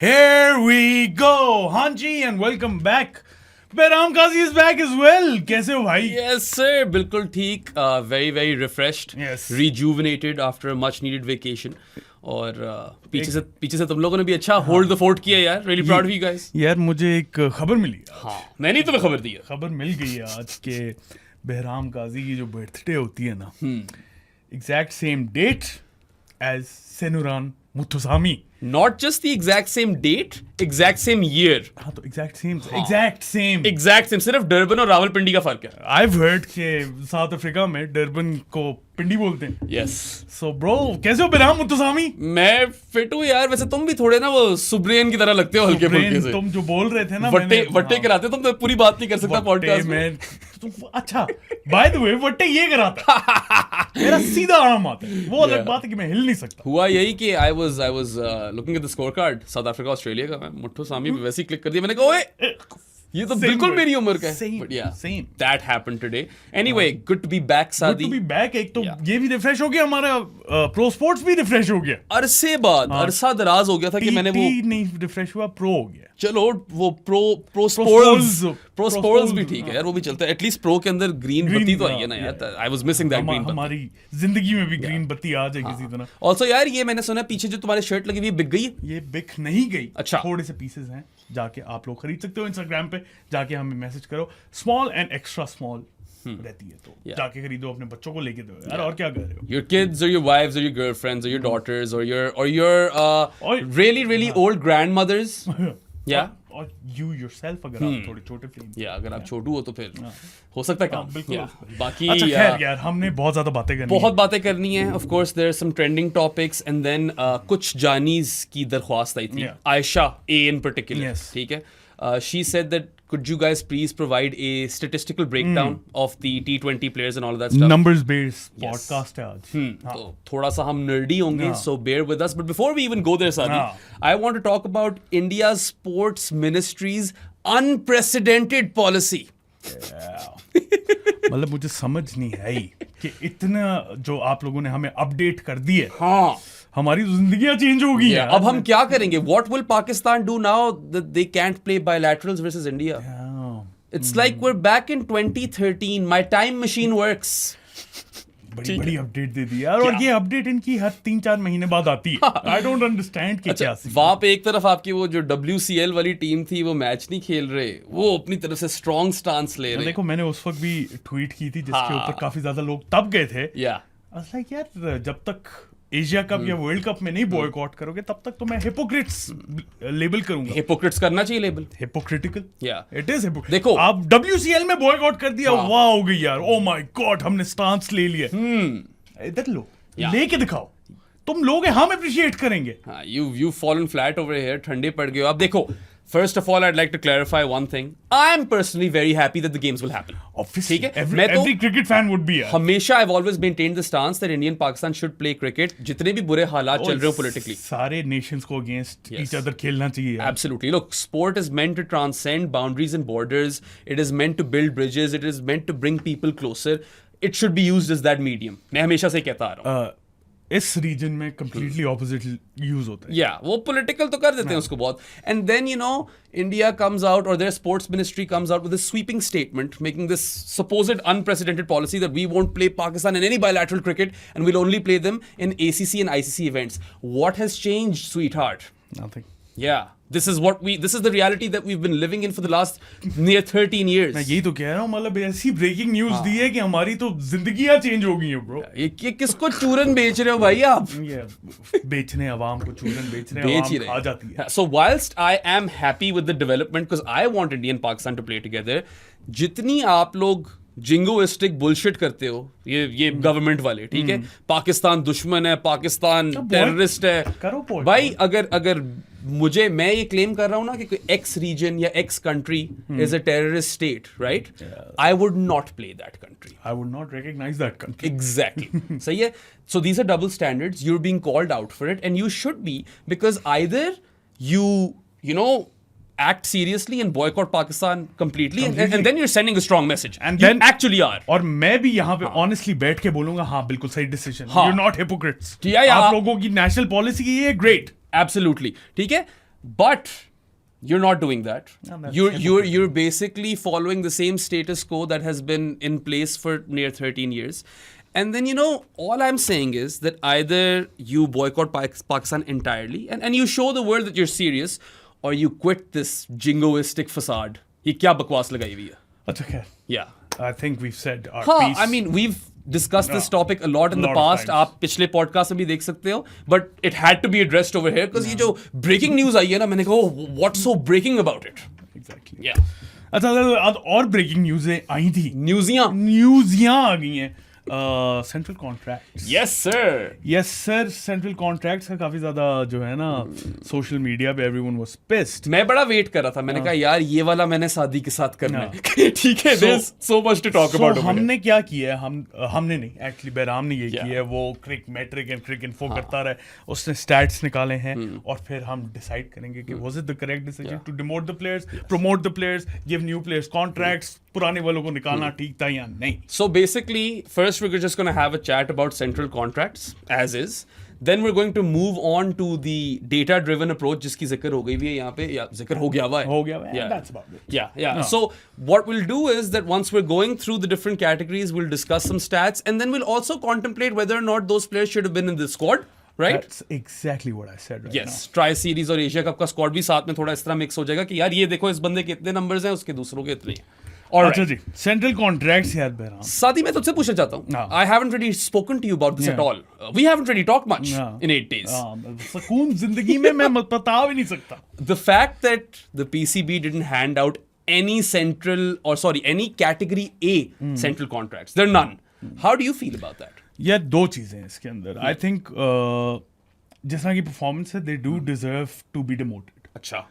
Here we go, Hanji, and welcome back. Behram Qazi is back as well. कैसे हो भाई? Yes, sir. बिल्कुल ठीक. Very refreshed. Yes. Rejuvenated after a much needed vacation. और पीछे से तुम लोगों ने भी अच्छा होल्ड द फोर्ट किया यार. Really proud of you guys. यार मुझे एक खबर मिली. हाँ, मैंने ही तुम्हें खबर दी है. खबर मिल गई है आज के behram Qazi की जो बर्थडे होती है ना, exact same date as Senuran Muthusamy. Not just the exact same date, exact same year. हाँ तो exact same. Exact same. सिर्फ डरबन और रावलपिंडी का फर्क है. I've heard कि साउथ अफ्रीका में डरबन को पिंडी बोलते हैं. Yes. So bro, कैसे हो behram Muthusamy? मैं फिट हूँ यार. वैसे तुम भी थोड़े ना वो सुब्रेन की तरह लगते हो हल्के फुल्के से. तुम जो बोल रहे थे ना, वट्टे कराते हो तुम तो पूरी बात नहीं कर सकता पॉडकास्ट में. अच्छा, बाय द वे वट्टे ये कराता है. मेरा सीधा आराम आता है. वो अलग बात है कि मैं हिल नहीं सकता. हुआ यही कि I was looking at the scorecard south Africa Australia का. मैं मुथुसामी पे वैसे ही क्लिक कर दिया. मैंने कहा ओए ये तो बिल्कुल मेरी उम्र का है. But yeah, that happened today. Anyway, good to be back, Saadi. Good to be back. एक तो ये भी रिफ्रेश हो गया, हमारा प्रो स्पोर्ट्स भी रिफ्रेश हो गया. अरसे बाद अरसा दराज हो गया था कि मैंने वो नहीं रिफ्रेश हुआ, प्रो हो गया. चलो वो प्रो स्पोर्ट्स भी ठीक है यार, वो भी चलता है. एटलीस्ट प्रो के अंदर ग्रीन बत्ती तो आई है ना यार. I was missing that green बत्ती. हमारी जिंदगी में भी ग्रीन बत्ती आ जाए किसी तरह. ऑल्सो यार ये मैंने सुना पीछे जो तुम्हारी शर्ट लगी हुई बिक गई है. ये बिक नहीं गई. अच्छा, थोड़े से पीसेस हैं, जाके आप लोग खरीद सकते हो. इंस्टाग्राम पे जाके हमें मैसेज करो. स्मॉल एंड एक्स्ट्रा स्मॉल रहती है तो जाके खरीदो, अपने बच्चों को लेके दो यार. और क्या कर रहे हो? Your kids or your wives or your girlfriends or your daughters or your really old grandmothers. Yeah. और you yourself अगर आप थोड़े छोटे फ्रेम. या अगर आप छोटू हो तो फिर हो सकता है काम. बाकी अच्छा खैर यार, हमने बहुत ज्यादा बातें करनी है. Of course there are some trending topics and then कुछ जानीज की दरख्वास्त आई थी. Ayesha a in particular. ठीक है. She said that could you guys please provide a statistical breakdown of the T20 players and all of that stuff. Numbers based podcast है आज. तो थोड़ा सा हम nerdy होंगे, so bear with us. But before we even go there, Saadi, I want to talk about India's sports ministry's unprecedented policy. मतलब मुझे समझ नहीं आई कि इतना जो आप लोगों ने हमें अपडेट कर दी है. हाँ, हमारी तो जिंदगियां चेंज हो गई है. अब हम क्या करेंगे? What will Pakistan do now that they can't play bilaterals versus India? It's like we're back in 2013. My time machine works. बड़ी अपडेट दे दी यार. और ये अपडेट इनकी हर 3-4 महीने बाद आती है. आई डोंट अंडरस्टैंड कि क्या. वहां पे एक तरफ आपकी वो जो WCL वाली टीम थी वो मैच नहीं खेल रहे, वो अपनी तरफ से स्ट्रॉन्ग स्टांस ले रहे. देखो मैंने उस वक्त भी ट्वीट की थी जिसके ऊपर काफी ज्यादा लोग तब गए थे. लाइक यार जब तक एशिया कप या वर्ल्ड कप में नहीं बॉयकॉट करोगे तब तक तो मैं हिपोक्रेट्स लेबल करूंगा. हिपोक्रेट्स करना चाहिए लेबल. हिपोक्रिटिकल. It is. देखो आप WCL में बॉयकॉट कर दिया, वाह हो गई यार. ओ माय गॉड, हमने स्टांस ले लिया. इधर लो, लेके दिखाओ. तुम लोग हम अप्रिशिएट करेंगे. You fallen flat over here. ठंडे पड़ गए. अब देखो, first of all, I'd like to clarify one thing. I'm personally very happy that the games will happen. Obviously, every cricket fan would be. हमेशा I've always maintained the stance that Indian Pakistan should play cricket. जितने भी बुरे हालात चल रहे हो politically. सारे nations को against each other खेलना चाहिए. Absolutely. Look, sport is meant to transcend boundaries and borders. It is meant to build bridges. It is meant to bring people closer. It should be used as that medium. मैं हमेशा से कहता आ रहा हूँ. इस reason में completely opposite use होता है. वो पॉलिटिकल तो कर देते हैं उसको बहुत. And then India comes out, or their sports ministry comes out with a sweeping statement making this supposed unprecedented policy that we won't play Pakistan in any bilateral cricket and we'll only play them in ACC and ICC events. What has changed, sweetheart? Nothing. This is the reality that we've been living in for the last near 13 years. मैं यही तो कह रहा हूँ. मतलब ऐसी breaking news दी है कि हमारी तो जिंदगियां चेंज हो गई है ब्रो. ये किसको चूरन बेच रहे हो भाई आप? बेचने अवाम को चूरन बेच रहे हैं, अवाम खा जाती है. So whilst I am happy with the development because I want India and Pakistan to play together, जितनी आप लोग जिंगोइस्टिक बुलशिट करते हो, ये गवर्नमेंट वाले, ठीक है, पाकिस्तान दुश्मन है, पाकिस्तान टेररिस्ट है, भाई अगर मैं ये क्लेम कर रहा हूं ना कि एक्स रीजन या X country is a terrorist state, right, I would not play that country. I would not recognise that country. Exactly. सही है. So these are double standards. You are being called out for it and you should be, because either you know act seriously and boycott Pakistan completely. And then you're sending a strong message. And you actually are. और मैं भी यहाँ पे honestly बैठ के बोलूंगा, हाँ बिल्कुल सही decision. You're not hypocrites. आप लोगों की national policy ये great. Absolutely. ठीक है. But you're not doing that. No, that's You're basically following the same status quo that has been in place for near 13 years. And then, all I'm saying is that either you boycott Pakistan entirely and you show the world that you're serious, or you quit this jingoistic facade. ये क्या बकवास लगाई हुई है? अच्छा खैर. Yeah. I think we've said our हाँ, piece. I mean, we've discussed this topic a lot in the lot of past. times. आप पिछले पॉडकास्ट में भी देख सकते हो. But it had to be addressed over here because ये जो breaking news आई है ना, मैंने कहा, oh, what's so breaking about it? Exactly. Yeah. अच्छा और ब्रेकिंग न्यूज़ें आई थी. न्यूज़ियाँ आ गई हैं. Central contracts. Yes sir. Central contracts का काफी ज्यादा जो है ना सोशल मीडिया पे एवरीवन वाज पिस्ड. मैं बड़ा वेट कर रहा था. मैंने कहा यार ये वाला मैंने शादी के साथ करना है. ठीक है. There's so much to talk about. हमने क्या किया है, हमने नहीं, एक्चुअली बैराम ने ये किया है. वो क्रिक मैट्रिक एंड क्रिक इन्फो करता रहे, उसने स्टैट्स निकाले हैं और फिर हम डिसाइड करेंगे कि was it the correct decision to demote the players, promote the players, give new players contracts, पुराने वालों को निकालना ठीक था या नहीं. So basically, first we're just going to have a chat about central contracts as is. Then we're going to move on to the data-driven approach, जिसकी जिक्र हो गई भी है यहाँ पे, या जिक्र हो गया हुआ है. Yeah. That's about it. Yeah. So what we'll do is that once we're going through the different categories, we'll discuss some stats, and then we'll also contemplate whether or not those players should have been in the squad. Right? That's exactly what I said right yes. now. Tri Series और Asia cup का squad भी साथ में थोड़ा इस तरह mix हो जाएगा कि यार ये देखो इस बंदे के इतने नंबर्स हैं, उसके दूसरों के इतने. अच्छा जी, सेंट्रल कॉन्ट्रैक्ट्स यार बैराम. सादी मैं तुझसे पूछना चाहता हूँ. I haven't really spoken to you about this at all. We haven't really talked much in 8 days. सुकून जिंदगी में मैं बता भी नहीं सकता. The fact that the PCB didn't hand out any category A central contracts. There are none. How do you feel about that? यार दो चीजें हैं इसके अंदर. आई थिंक जिस तरह की परफॉर्मेंस है, they do deserve to be demoted. अच्छा.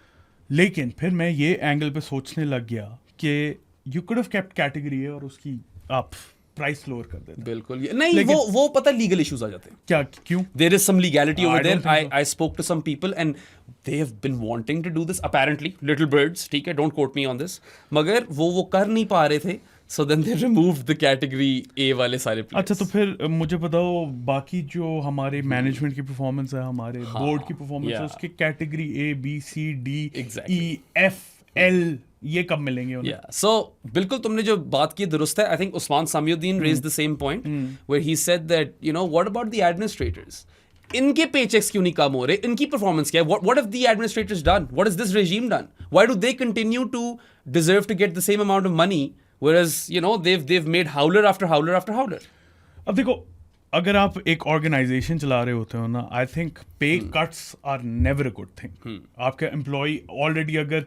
लेकिन फिर मैं ये एंगल पे सोचने लग गया कि you could have kept category है और उसकी आप प्राइस लोअर कर देते. बिल्कुल. नहीं, वो पता लीगल इश्यूज आ जाते हैं. क्या, क्यों? There is some legality over there. I spoke to some people and they have been wanting to do this apparently. Little birds, ठीक है, don't quote me on this. मगर वो कर नहीं पा रहे थे. So then they removed the category A वाले सारे players. अच्छा, तो फिर मुझे बताओ बाकी जो हमारे मैनेजमेंट की परफॉर्मेंस है, हमारे बोर्ड की परफॉर्मेंस है, उसके category A, B, C, D, E, F, L ये कब मिलेंगे उन्हें? So बिल्कुल तुमने जो बात की दुरुस्त है. I think Usman Samiuddin raised the same point where he said that what about the administrators? इनके paychecks क्यों नहीं कम हो रहे? इनकी performance क्या है? What have the administrators done? What has this regime done? Why do they continue to deserve to get the same amount of money whereas they've made howler after howler after howler? अब देखो, अगर आप एक organisation चला रहे होते हो ना, I think pay cuts are never a good thing. आपका एम्प्लॉय ऑलरेडी अगर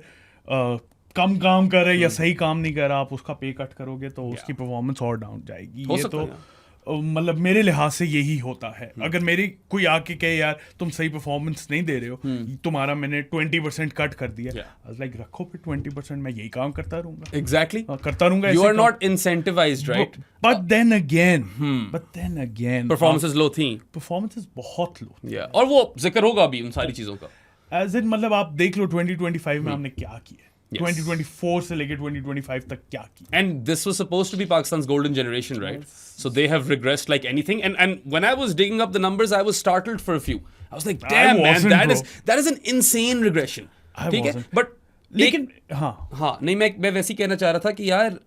कम काम कर रहा है या सही काम नहीं कर रहा, आप उसका पे कट करोगे तो उसकी परफॉर्मेंस और डाउन जाएगी. ये तो मतलब मेरे लिहाज से यही होता है. अगर मेरी कोई आके कहे यार तुम सही परफॉर्मेंस नहीं दे रहे हो, तुम्हारा मैंने 20% कट कर दिया, लाइक रखो फिर 20%, मैं यही काम करता रहूंगा. Exactly. करता रहूंगा. You are not incentivized, right? But then again performances low थी. performances बहुत लो. Yeah. और वो जिक्र होगा अभी उन सारी चीजों का. As in मतलब आप देख लो 2025 में हमने क्या किया. 2024 से लेके 2025 तक क्या किया. And this was supposed to be Pakistan's golden generation, right? So they have regressed like anything. And when I was digging up the numbers, I was startled for a few. I was like, damn man, that is an insane regression. ठीक है? But लेकिन हाँ नहीं, मैं वैसे ही कहना चाह रहा था कि यार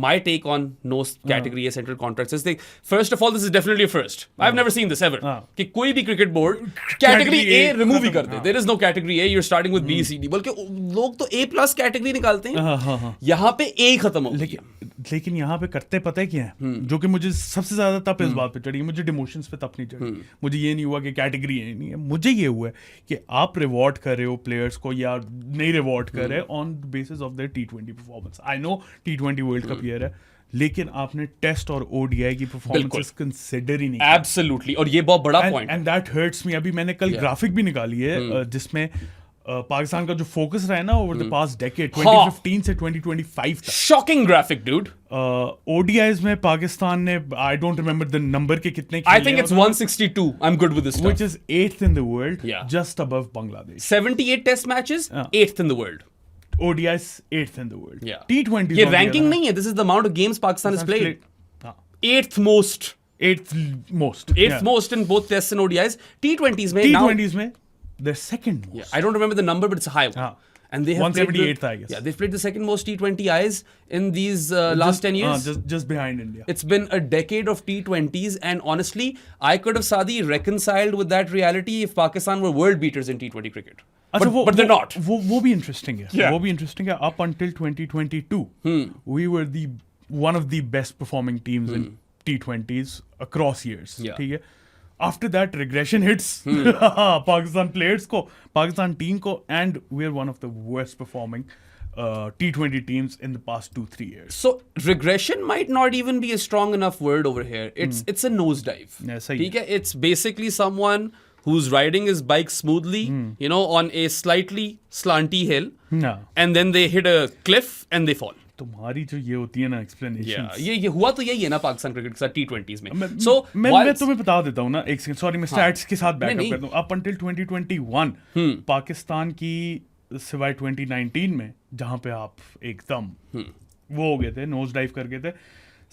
my take on no category A central contracts is first of all, this is definitely a first. I've never seen this ever. कि कोई भी cricket board category A remove ही कर दे. There is no category A. You're starting with B, C, D. बल्कि लोग तो A+ category निकालते हैं. यहाँ पे A ही खत्म हो गया. लेकिन यहाँ पे करते पता है क्या है, जो कि मुझे सबसे ज्यादा तप इस बात पे चढ़ी. मुझे डिमोशंस पे तप नहीं चढ़ी. मुझे ये नहीं हुआ कि कैटेगरी ए नहीं है. मुझे ये हुआ कि आप रिवॉर्ड कर रहे हो प्लेयर्स को या नहीं रिवॉर्ड कर रहे on basis of their T20 performance. I know T20 world cup year है, लेकिन आपने टेस्ट और ODI की परफॉर्मेंस कंसिडर ही नहीं. एब्सोल्युटली. और ये बहुत बड़ा point. And that hurts me. अभी मैंने कल ग्राफिक भी निकाली है जिसमें पाकिस्तान का जो फोकस रहा है ना ओवर द पास्ट डेकेड 2015 से 2025 तक. Shocking graphic dude. ODIs में पाकिस्तान ने, I don't remember the number के कितने, I think it's 162. I'm good with this stuff. Which is 8th in the world, just above Bangladesh. 78 test matches, 8th in the world. ODIs 8th in the world. T20. ये ranking नहीं है. This is the amount of games Pakistan has played. 8th most. 8th most. 8th most in both tests and ODIs. T20s में. T20s में They're second most. Yeah, I don't remember the number, but it's a high one. And they have played 178th, I guess. Yeah, they've played the second most T20Is in these last 10 years. Just behind India. It's been a decade of T20s, and honestly, I could have Saadi reconciled with that reality if Pakistan were world beaters in T20 cricket. But they're not. वो भी interesting है. Yeah. वो भी interesting है. Up until 2022, we were one of the best performing teams in T20s across years. Yeah. ठीक है. After that, regression hits Pakistan players को, Pakistan team को, and we're one of the worst performing T20 teams in the past 2-3 years. So regression might not even be a strong enough word over here. It's a nosedive. Yeah, सही ठीक है? It's basically someone who's riding his bike smoothly, you know, on a slightly slanty hill, No. and then they hit a cliff and they fall. तुम्हारी जो ये होती है ना explanation. ये हुआ तो यही है ना पाकिस्तान क्रिकेट के साथ T20s में. मैं तुम्हें बता देता हूँ ना, एक सेकंड, सॉरी, मैं स्टैट्स के साथ बैकअप कर दूँ. अप अंटिल 2021 पाकिस्तान की सिवाय 2019 में जहाँ पे आप एकदम वो हो गए थे, नोज डाइव कर गए थे,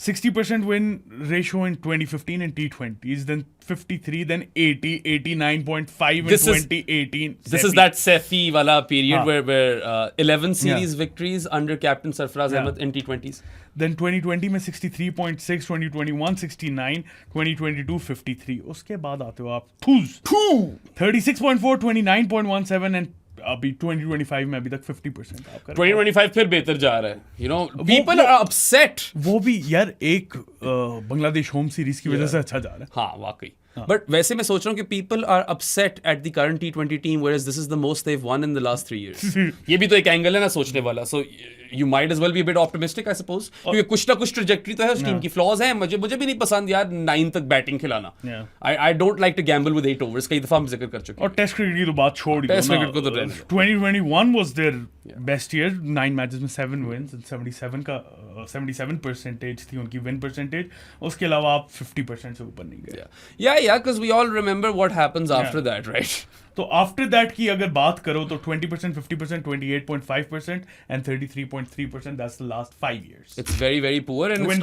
60% win ratio in 2015 in T20s, then 53, then 80, 89.5 in 2018. This is that Sefi wala period where 11 series victories under captain Sarfaraz Ahmed in T20s. Then 2020 में 63.6, 2021 69, 2022 53. उसके बाद आते हो आप 36.4, 29.17 and अभी 2025 में अभी तक 50% आप कर 2025 फिर बेहतर जा रहा है. You know, people are upset. वो भी यार एक बांग्लादेश होम सीरीज की वजह से अच्छा जा रहा है. हाँ, वाकई. But वैसे मैं सोच रहा हूँ कि people are upset at the current T20 team, whereas this is the most they've won in the last 3 years. ये भी तो एक एंगल है ना सोचने वाला. So you might as well be a bit optimistic, I suppose. क्योंकि कुछ ना कुछ trajectory तो है उस टीम की. Flaws हैं. मुझे भी नहीं पसंद यार 9 तक बैटिंग खिलाना. I don't like to gamble with 8 overs. कई दफा हम जिक्र कर चुके हैं. और टेस्ट क्रिकेट की तो बात छोड़ ही दो ना. टेस्ट क्रिकेट को तो रहने दो. 2021 was their best year. 9 matches में 7 wins and 77% थी उनकी win percentage. उसके अलावा आप 50% से ऊपर नहीं गए. Yeah, because we all remember what happens after that, right? तो आफ्टर दैट की अगर बात करो तो 20%, 50%, 28.5% and 33.3%. That's the last 5 years. It's very, very poor, and Win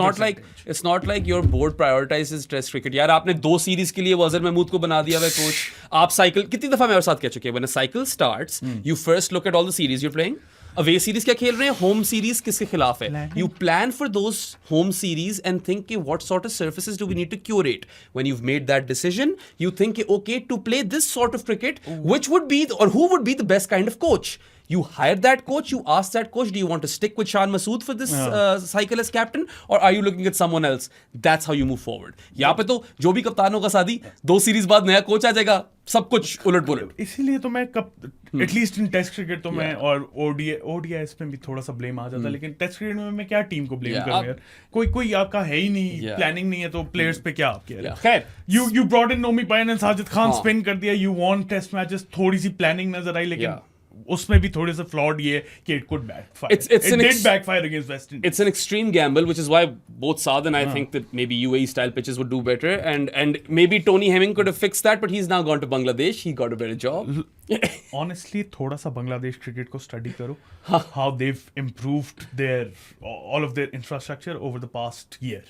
it's not like your board prioritizes Test cricket. यार आपने 2 series के लिए अजहर महमूद को बना दिया है कोच. आप साइकिल कितनी दफा मेरे साथ कह चुके हैं. When a cycle starts, you first look at all the series you're playing. Away series क्या खेल रहे हैं, होम सीरीज किसके खिलाफ है. You plan for those home series and think कि what sort of surfaces do we need to curate. When you've made that decision, you think okay, to play this sort of cricket, which would be or who would be the best kind of coach. You hire that coach, you ask that coach, do you want to stick with Shan Masood for this cycle as captain, or are you looking at someone else? That's how you move forward. यहाँ पे तो जो भी कप्तान होगा सादी, 2 series बाद नया कोच आ जाएगा, सब कुछ उलट पुलट. इसीलिए तो मैं एटलीस्ट इन टेस्ट क्रिकेट तो मैं, और ओडीआईएस में भी थोड़ा सा ब्लेम आ जाता है, लेकिन टेस्ट क्रिकेट में मैं क्या टीम को ब्लेम करूं यार. कोई आपका है ही नहीं, प्लानिंग नहीं है, तो प्लेयर्स पे क्या आप कह रहे हैं. खैर, यू ब्रॉट इन नोमी पाइन एंड साजिद खान, स्पिन कर दिया, यू वॉन टेस्ट मैचेस, थोड़ी सी प्लानिंग नजर आई, लेकिन उसमें भी थोड़े से फ्लॉड ये कि it could backfire. It did backfire against West Indies. It's an extreme gamble, which is why both Saad and I think that maybe UAE style pitches would do better, and maybe Tony Hemming could have fixed that, but he's now gone to Bangladesh. He got a better job. Honestly, थोड़ा सा Bangladesh cricket को study करो, how they've improved all of their infrastructure over the past year.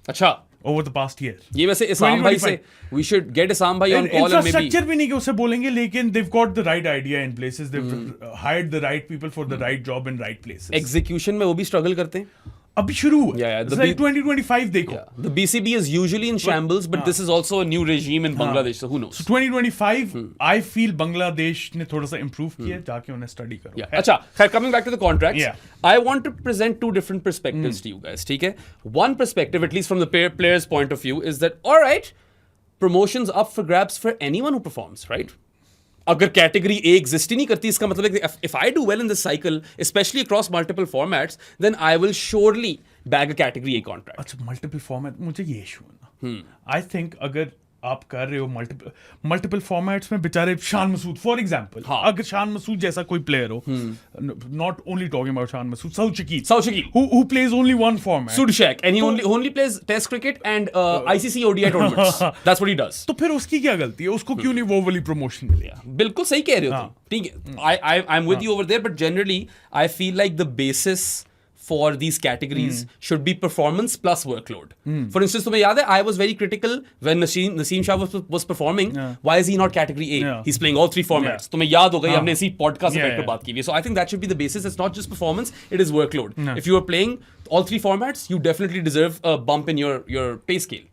अच्छा. Over the past year. ये वैसे इसाम भाई से we should get Isam भाई on call and maybe infrastructure भी नहीं कि उसे बोलेंगे, लेकिन they've got the right idea in places, they've hired the right people for the right job in right places. execution में वो भी struggle करते हैं. अभी शुरू हुआ. Yeah, like 2025 देखो. The BCB is usually in shambles, but this is also a new regime in Bangladesh, so who knows. So 2025 I feel Bangladesh ने थोड़ा सा improve किया, जाके उन्हें स्टडी करो. अच्छा, खैर, coming back to the contracts, I want to present 2 different perspectives to you guys, ठीक है? One perspective, at least from the player's point of view, is that all right, promotions up for grabs for anyone who performs, right? अगर category A exist ही नहीं करती, इसका मतलब है कि if I do well in this cycle, especially across multiple formats, then I will surely bag a category A contract. अच्छा, multiple format, मुझे ये इशू है ना. I think अगर आप कर रहे हो मल्टीपल फॉर्मेट्स में, बेचारे शान मसूद फॉर एग्जांपल, अगर शान मसूद जैसा कोई प्लेयर हो, not only talking about Shan Masood, Saud Shakeel who plays only one format, Sudshak, and he only plays test cricket and ICC ODI tournaments. That's what he does. तो फिर उसकी क्या गलती है, उसको क्यों नहीं वो वाली प्रमोशन मिली. बिल्कुल सही कह रहे हो तुम, ठीक है. I'm with you over there, but generally I feel like the basis for these categories should be performance plus workload. For instance, तुम्हें याद है, I was very critical when Naseem Shah was performing. Why is he not category A? He's playing all three formats. तुम्हें याद होगा, हमने इसी podcast में बात की हुई. So I think that should be the basis. It's not just performance, it is workload. If you are playing all three formats, you definitely deserve a bump in your pay scale.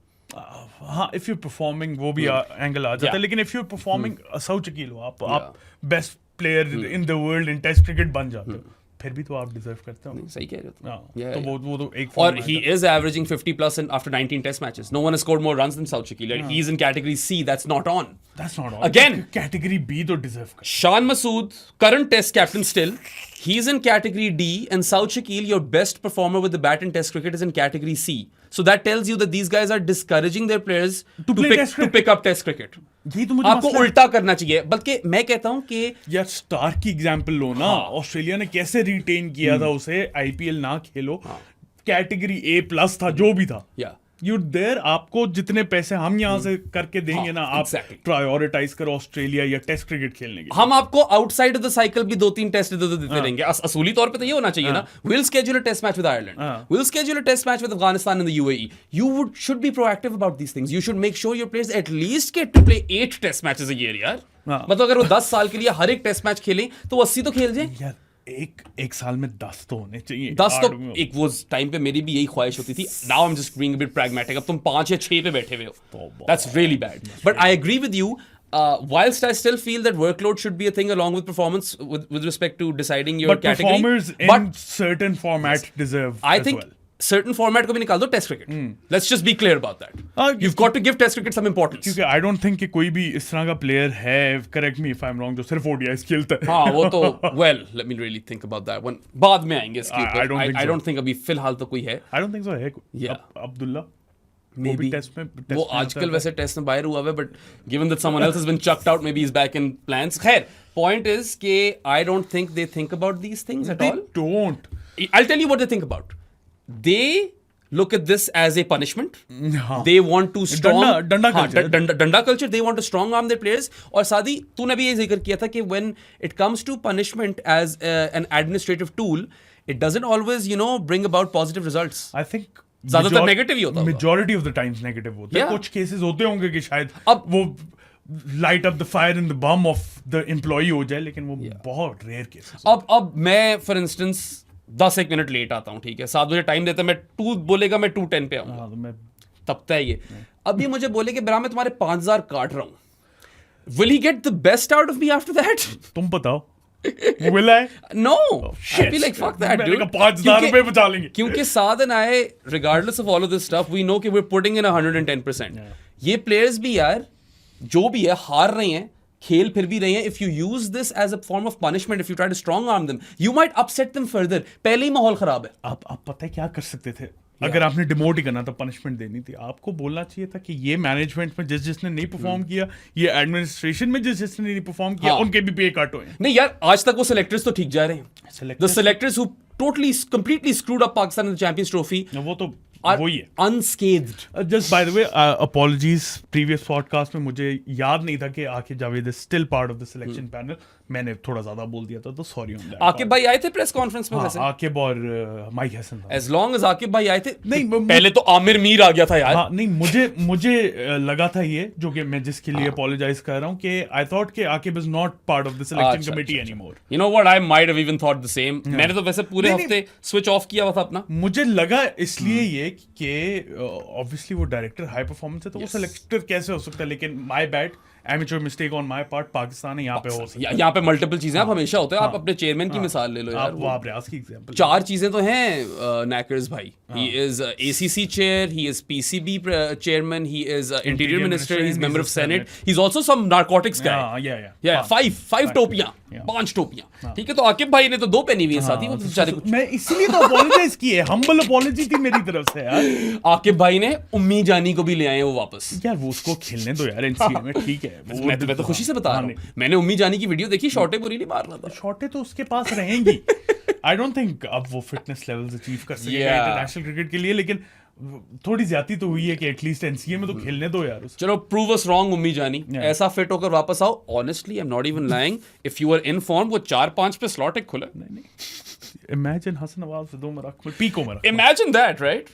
हाँ, if you're performing वो भी angle आ जाता है, लेकिन if you're performing Saud Shakil हो, आप best player in the world in test cricket बन जाते हो, फिर भी तो आप डिजर्व करते हो. सही कह रहे हो. तो वो तो एक और he is averaging 50 plus after 19 test matches. No one has scored more runs than Saud Shakil. He's in category C. That's not on. Again, category B तो डिजर्व करते. Shan Masood, current test captain still. He's in category D, and Saud Shakil, your best performer with the bat in test cricket, is in category C. So that tells you that these guys are discouraging their players to pick up test cricket. यही तो मुझे आपको उल्टा करना चाहिए. बल्कि मैं कहता हूँ कि यार स्टार्क की एग्जांपल लो ना, ऑस्ट्रेलिया ने कैसे रिटेन किया था उसे, आईपीएल ना खेलो, कैटेगरी A+ था जो भी था. यू देयर, आपको जितने पैसे हम यहाँ से करके देंगे ना, आप प्रायोरिटाइज करो ऑस्ट्रेलिया या टेस्ट क्रिकेट खेलने के. हम आपको आउटसाइड ऑफ द साइकिल भी 2-3 टेस्ट देते रहेंगे. असूली तौर पे तो ये होना चाहिए ना. We'll schedule a test match with Ireland. We'll schedule a test match with Afghanistan and the UAE. You should be proactive about these things. You should make sure your players at least get to play 8 test matches a year, यार. मतलब अगर वो 10 साल के लिए हर एक test match खेलें तो 80 तो खेल जाए. एक साल में 10 तो होने चाहिए. 10 तो एक वो टाइम पे मेरी भी यही ख्वाहिश होती थी. Now I'm just being a bit pragmatic. अब तुम 5 या 6 पे बैठे हुए हो. That's really bad. But I agree with you. Whilst I still feel that workload should be a thing along with performance with respect to deciding your category. Performers in certain format deserve I think well. Certain format को भी निकाल दो test cricket. Let's just be clear about that. You've got to give test cricket some importance. क्योंकि I don't think कि कोई भी इस तरह का प्लेयर है, correct me if I'm wrong, जो सिर्फ ODIs खेलता है. हाँ, वो तो well, let me really think about that one. बाद में आएंगे इसके ऊपर. I don't think अभी फिलहाल तो कोई है. I don't think so है कोई. अब्दुल्ला maybe टेस्ट में वो आजकल वैसे टेस्ट में बाहर हुआ है, but given that someone else has been chucked out, maybe he's back in plans. खैर, point is कि I don't think they think about these things at all. They don't. I'll tell you what they think about. They look at this as a punishment. They want to डंडा culture. They want to strong arm their players. और सादी, तूने भी ये जिक्र किया था कि when it comes to punishment as an administrative tool, it doesn't always, bring about positive results. I think ज़्यादातर नेगेटिव ही होता है. Majority of the times negative होता है. कुछ केसेस होते होंगे कि शायद अब वो light up the fire in the bum of the employee हो जाए, लेकिन वो बहुत rare cases. अब मैं for instance 10-1 मिनट लेट आता हूँ, ठीक है, 7 बजे टाइम देता, मैं 2 बोलेगा, मैं 2:10 पे आऊँगा. तब तक ये अब ये मुझे बोले कि ब्रा मैं तुम्हारे 5,000 काट रहा हूँ. Will he get the best out of me after that? तुम बताओ. Will I? No. I feel like fuck that, dude. 5,000 रुपए बचा लेंगे. क्योंकि साद and I, regardless of all of this stuff, we know कि we're putting in 110%. ये players भी यार जो भी है हार रहे हैं, खेल फिर भी रहे हैं. If you use this as a form of punishment, if you try to strong arm them, you might upset them further. पहले ही माहौल खराब है. आप पता है क्या कर सकते थे? अगर आपने डिमोट ही करना था, पनिशमेंट देनी थी, आपको बोलना चाहिए था कि ये मैनेजमेंट में जिसने नहीं परफॉर्म किया, ये एडमिनिस्ट्रेशन में जिसने नहीं परफॉर्म किया, उनके भी पे कट हुए. नहीं यार, आज तक वो सिलेक्टर्स तो ठीक जा रहे हैं. The selectors who totally completely screwed up Pakistan in the Champions Trophy वो तो वही है, unscathed. Just by the way, apologies, previous podcast में मुझे याद नहीं था कि Aqib Javed is still part of the selection panel. मैंने थोड़ा ज्यादा बोल दिया था, तो सॉरी ऑन दैट. आकिब भाई आए थे प्रेस कॉन्फ्रेंस में वैसे. आकिब और Mike Hesson. As long as Aqib भाई आए थे, नहीं पहले तो आमिर मीर आ गया था यार. हाँ, नहीं मुझे लगा था ये, जो कि मैं जिसके लिए apologize कर रहा हूँ, कि I thought कि Aqib is not part of the selection committee anymore. You know what, I might have even thought the same. मैंने तो वैसे पूरे हफ्ते switch off किया हुआ था अपना. मुझे लगा इसलिए ये कि obviously वो डायरेक्टर हाई परफॉर्मेंस है, तो वो सिलेक्टर कैसे हो सकता है, लेकिन my bad, amateur mistake on my part. Pakistan है, यहाँ पे हो सकता है. यहाँ पे मल्टीपल चीजें आप हमेशा होते हैं. आप अपने चेयरमैन की मिसाल ले लो यार. वो प्रयास की एग्जांपल. 4 चीजें तो हैं नैकर्स भाई. He is ACC chair, he is PCB chairman, he is interior minister, he's member of Senate. He's also some narcotics guy. Yeah. 5 टोपियां, 5 टोपियां. ठीक है, तो आकिब भाई ने तो 2 पहनी हुई है साथ ही. वो बेचारे कुछ, मैं इसलिए तो apologize की है, humble apology थी मेरी तरफ से यार. आकिब भाई ने उम्मी जानी को भी ले आए वो वापस. यार वो उसको खेलने दो यार NCA में, ठीक है. मैं तो खुशी से बता रहा हूँ. मैंने उम्मी जानी की वीडियो देखी, शॉटे बुरी नहीं मार रहा था. शॉटे तो उसके पास रहेंगी. I don't think अब वो फिटनेस लेवल्स अचीव कर सकेगा इंटरनेशनल क्रिकेट के लिए, लेकिन थोड़ी ज्यादा तो हुई है कि एटलीस्ट NCA में तो खेलने दो यार. चलो, प्रूव अस रॉन्ग उम्मी जानी. ऐसा फिट होकर वापस आओ. Honestly I am not even lying, if you are in form, वो 4-5 पे स्लॉट एक खुला. नहीं Imagine Hassan Nawaz with Umar Akmal, peak Umar Akmal. Imagine that, right?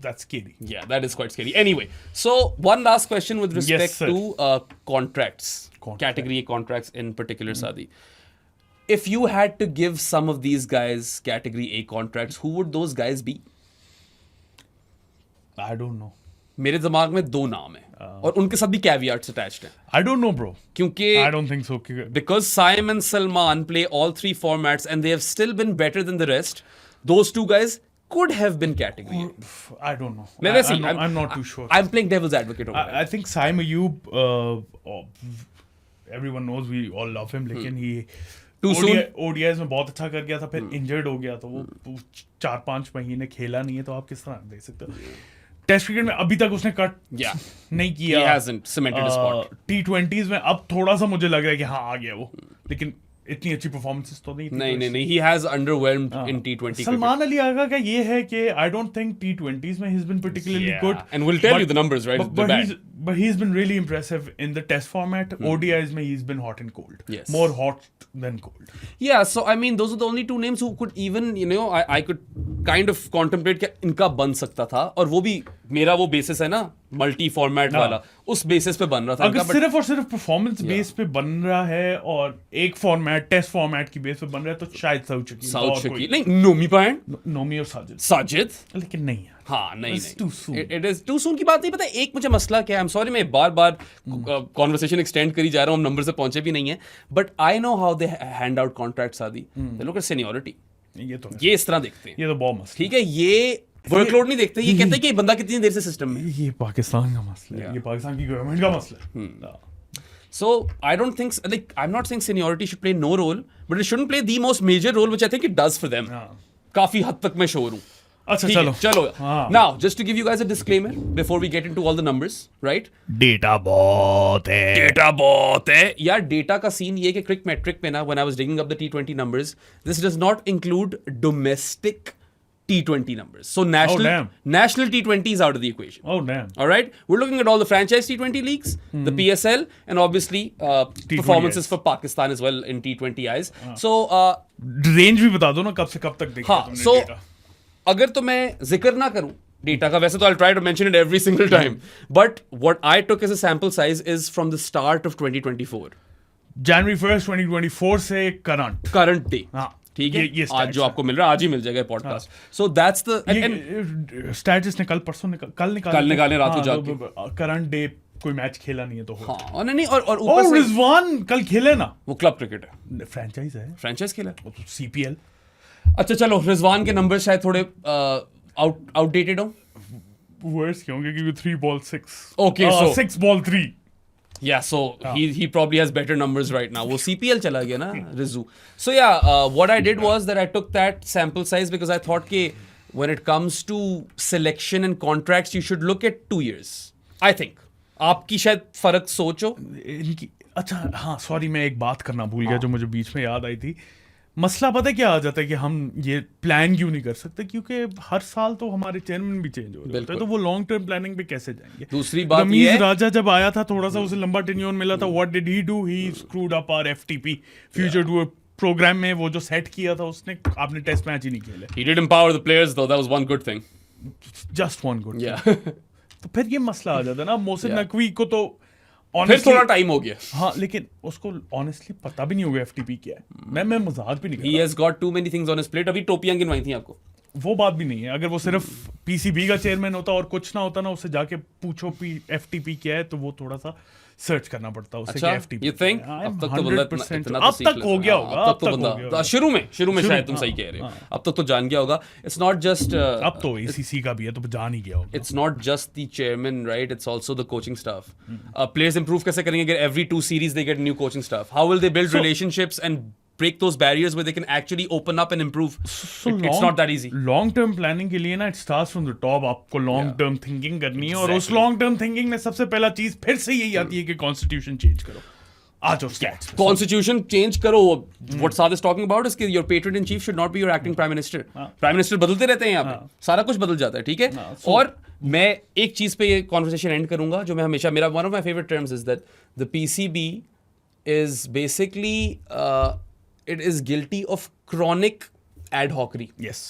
That's scary. Yeah, that is quite scary. Anyway, so one last question with respect sir. to contracts, category A contracts in particular, Sadi. If you had to give some of these guys category A contracts, who would those guys be? I don't know. मेरे दिमाग में दो नाम हैं और उनके साथ भी caveats attached हैं I don't know, bro. क्योंकि I don't think so. because Saim and Salman play all three formats and they have still been better than the rest, those two guys could have been category A. I don't know. Let's see. I'm not too sure. I'm playing devil's advocate over I think Saim Ayub, everyone knows we all love him, लेकिन he Too soon? ODIs में बहुत अच्छा कर गया था, फिर injured हो गया, तो वो 4-5 महीने खेला नहीं है, तो आप किस तरह दे सकते हो? टेस्ट क्रिकेट में अभी तक उसने कट नहीं किया. He hasn't cemented his spot. T20s में अब थोड़ा सा मुझे लग रहा है कि हाँ आ गया वो, लेकिन इतनी अच्छी परफॉर्मेंसेस तो नहीं थी. नहीं, he has underwhelmed in T20 Salman Ali Agha का ये है कि I don't think T20s में he's been particularly good. And we'll tell you the numbers, right? But he's been really impressive in the test format. ODIs में he's been hot and cold. Yes. More hot than cold. Yeah, so I mean those are the only two names who could even, you know, I could kind of contemplate कि इनका बन सकता था, और वो भी मेरा वो बेसिस है ना मल्टी फॉर्मेट वाला, उस बेसिस पे बन रहा था. अगर सिर्फ और सिर्फ परफॉर्मेंस बेस पे बन रहा है और एक फॉर्मेट टेस्ट फॉर्मेट की बेस पे बन रहा है, तो शायद साउथ शकील नहीं, नोमी पायन, नोमी और साजिद, लेकिन नहीं है. हाँ नहीं, too soon. It is too soon की बात नहीं. पता है एक मुझे मसला क्या है, I'm sorry मैं बार कॉन्वर्सेशन एक्सटेंड करी जा रहा हूँ, हम नंबर से पहुंचे भी नहीं है, but I know how they hand out contracts आदि. दे लुक एट सीनियरिटी, ये इस तरह देखते हैं, ये तो बहुत मसला. ठीक है, ये वर्कलोड नहीं देखते, ये कहते हैं कि बंदा कितनी देर से सिस्टम में. ये पाकिस्तान का मसला है, ये पाकिस्तान की गवर्नमेंट का मसला है. So I don't think, like, I'm not saying seniority should play no role, but it shouldn't play the most major role, which I think it does for them. काफी हद तक मैं श्योर हूँ. अच्छा चलो. Now, just to give you guys a disclaimer before we get into all the numbers, right? Data बहुत है. यार डेटा का सीन ये कि क्रिक मेट्रिक पे ना, when I was digging up the T20 numbers, this does not include domestic T20 numbers. So national T20 is out of the equation. Oh damn. All right, we're looking at all the franchise T20 leagues, the PSL, and obviously performances for Pakistan as well in T20 eyes. So range भी बता दो ना, कब से कब तक देखा तुमने so डेटा. अगर तो मैं जिक्र ना करूं डेटा का, वैसे तो I'll try to mention it every single time, but what I took as a sample size is from the start of 2024. January 1st 2024 से current day. हाँ, ठीक है, ये आज जो आपको मिल रहा है आज ही मिल जाएगा पॉडकास्ट. सो दैट्स द स्टैटिस ने कल निकाले रात को जाके. करंट डे कोई मैच खेला नहीं है तो हाँ, नहीं और ऊपर से रिजवान कल खेले ना, वो क्लब क्रिकेट है, फ्रेंचाइज खेला, CPL. अच्छा चलो, रिजवान के नंबर शायद थोड़े आउटडेटेड हो. वर्स क्यों, क्योंकि 3 ball 6. Okay, so 6 ball 3. Yeah, so he probably has better numbers right now. वो CPL चला गया ना, Rizzu. So yeah, what I did was that I took that sample size because I thought कि when it comes to selection and contracts, you should look at 2 years. I think. आपकी शायद फर्क सोचो इनकी. अच्छा हाँ, सॉरी मैं एक बात करना भूल गया जो मुझे बीच में याद आई थी. मसला पता है क्या आ जाता है कि हम ये प्लान क्यों नहीं कर सकते, क्योंकि हर साल तो हमारे चेयरमैन भी चेंज हो रहे हैं, तो वो लॉन्ग टर्म प्लानिंग पे कैसे जाएंगे. दूसरी बात रमीज राजा जब आया था, थोड़ा सा उसे लंबा टेन्योर मिला था. What did he do, he screwed up our FTP future tour programme में. वो जो सेट किया था उसने, आपने टेस्ट मैच ही नहीं खेले. He did empower the players though, that was one good thing. Just one good yeah. thing. तो फिर ये मसला आ जाता है ना. मोहसिन नकवी को तो फिर थोड़ा टाइम हो गया. हाँ, लेकिन उसको ऑनेस्टली पता भी नहीं होगा FTP क्या है. मैं मजाक भी नहीं कर रहा. He has got too many things on his plate. अभी टोपियां गिनवाई थी आपको, वो बात भी नहीं है. अगर वो सिर्फ PCB का चेयरमैन होता और कुछ ना होता ना, उससे जाके पूछो FTP क्या है, तो वो थोड़ा सा सर्च करना पड़ता है उससे. FTP you think अब तक तो बंदा इतना अब तक हो गया होगा. अब तक तो बंदा शुरू में शायद तुम सही कह रहे हो, अब तक तो जान गया होगा. इट्स नॉट जस्ट अब तो ACC का भी है तो जान ही गया होगा. It's not just the chairman, right, it's also the coaching staff. Players improve कैसे करेंगे अगर every 2 series they get new coaching staff? How will they build relationships and break those barriers where they can actually open up and improve? It's not that easy. Long term planning के लिए ना, it starts from the top. आपको long term thinking करनी है, और उस long term thinking में सबसे पहला चीज फिर से यही आती है कि कॉन्स्टिट्यूशन चेंज करो. आज स्टैट्स कॉन्स्टिट्यूशन चेंज करो. What Saad is talking about is कि your patron in chief should not be your acting prime minister. Prime minister बदलते रहते हैं यहाँ पे, सारा कुछ बदल जाता है, ठीक है. और मैं एक चीज पे ये कॉन्वर्सेशन एंड करूंगा जो मैं हमेशा, मेरा one of my favourite terms is that the PCB is basically it is guilty of chronic ad hockery, yes,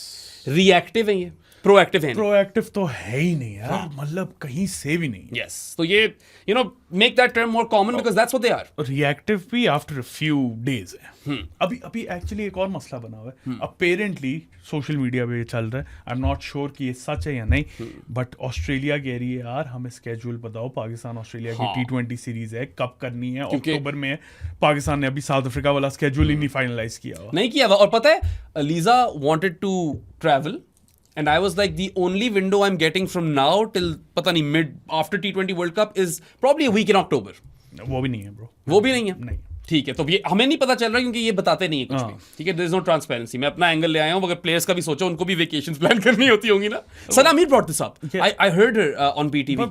reactive है ये, प्रोएक्टिव है। प्रोएक्टिव तो है ही नहीं यार, मतलब कहीं से भी नहीं। यस, तो ये you know make that term more common because that's what they are. Reactive भी आफ्टर अ फ्यू डेज है। अभी एक्चुअली एक और मसला बना हुआ है, अपेरेंटली सोशल मीडिया पे ये चल रहा है, आई एम नॉट श्योर कि ये सच है या नहीं, बट ऑस्ट्रेलिया कह रही है यार हमें स्केड्यूल बताओ, पाकिस्तान ऑस्ट्रेलिया की T20 सीरीज है, कब करनी है, अक्टूबर में है। पाकिस्तान ने अभी साउथ अफ्रीका वाला स्केड्यूल ही नहीं फाइनलाइज किया हुआ, नहीं किया हुआ। और पता है Lisa wanted to travel and I was like the only window I'm getting from now till पता नहीं mid after T20 World Cup is probably a week in October। वो भी नहीं है ब्रो, वो भी नहीं है। नहीं। ठीक है, तो ये हमें नहीं पता चल रहा क्योंकि ये बताते नहीं है कुछ भी। ठीक है, देयर इज नो ट्रांसपेरेंसी। मैं अपना एंगल ले आया हूं, अगर प्लेयर्स का भी सोचो, उनको भी वेकेशंस प्लान करनी होती होंगी ना। Sana Mir brought this up, I heard her on PTV.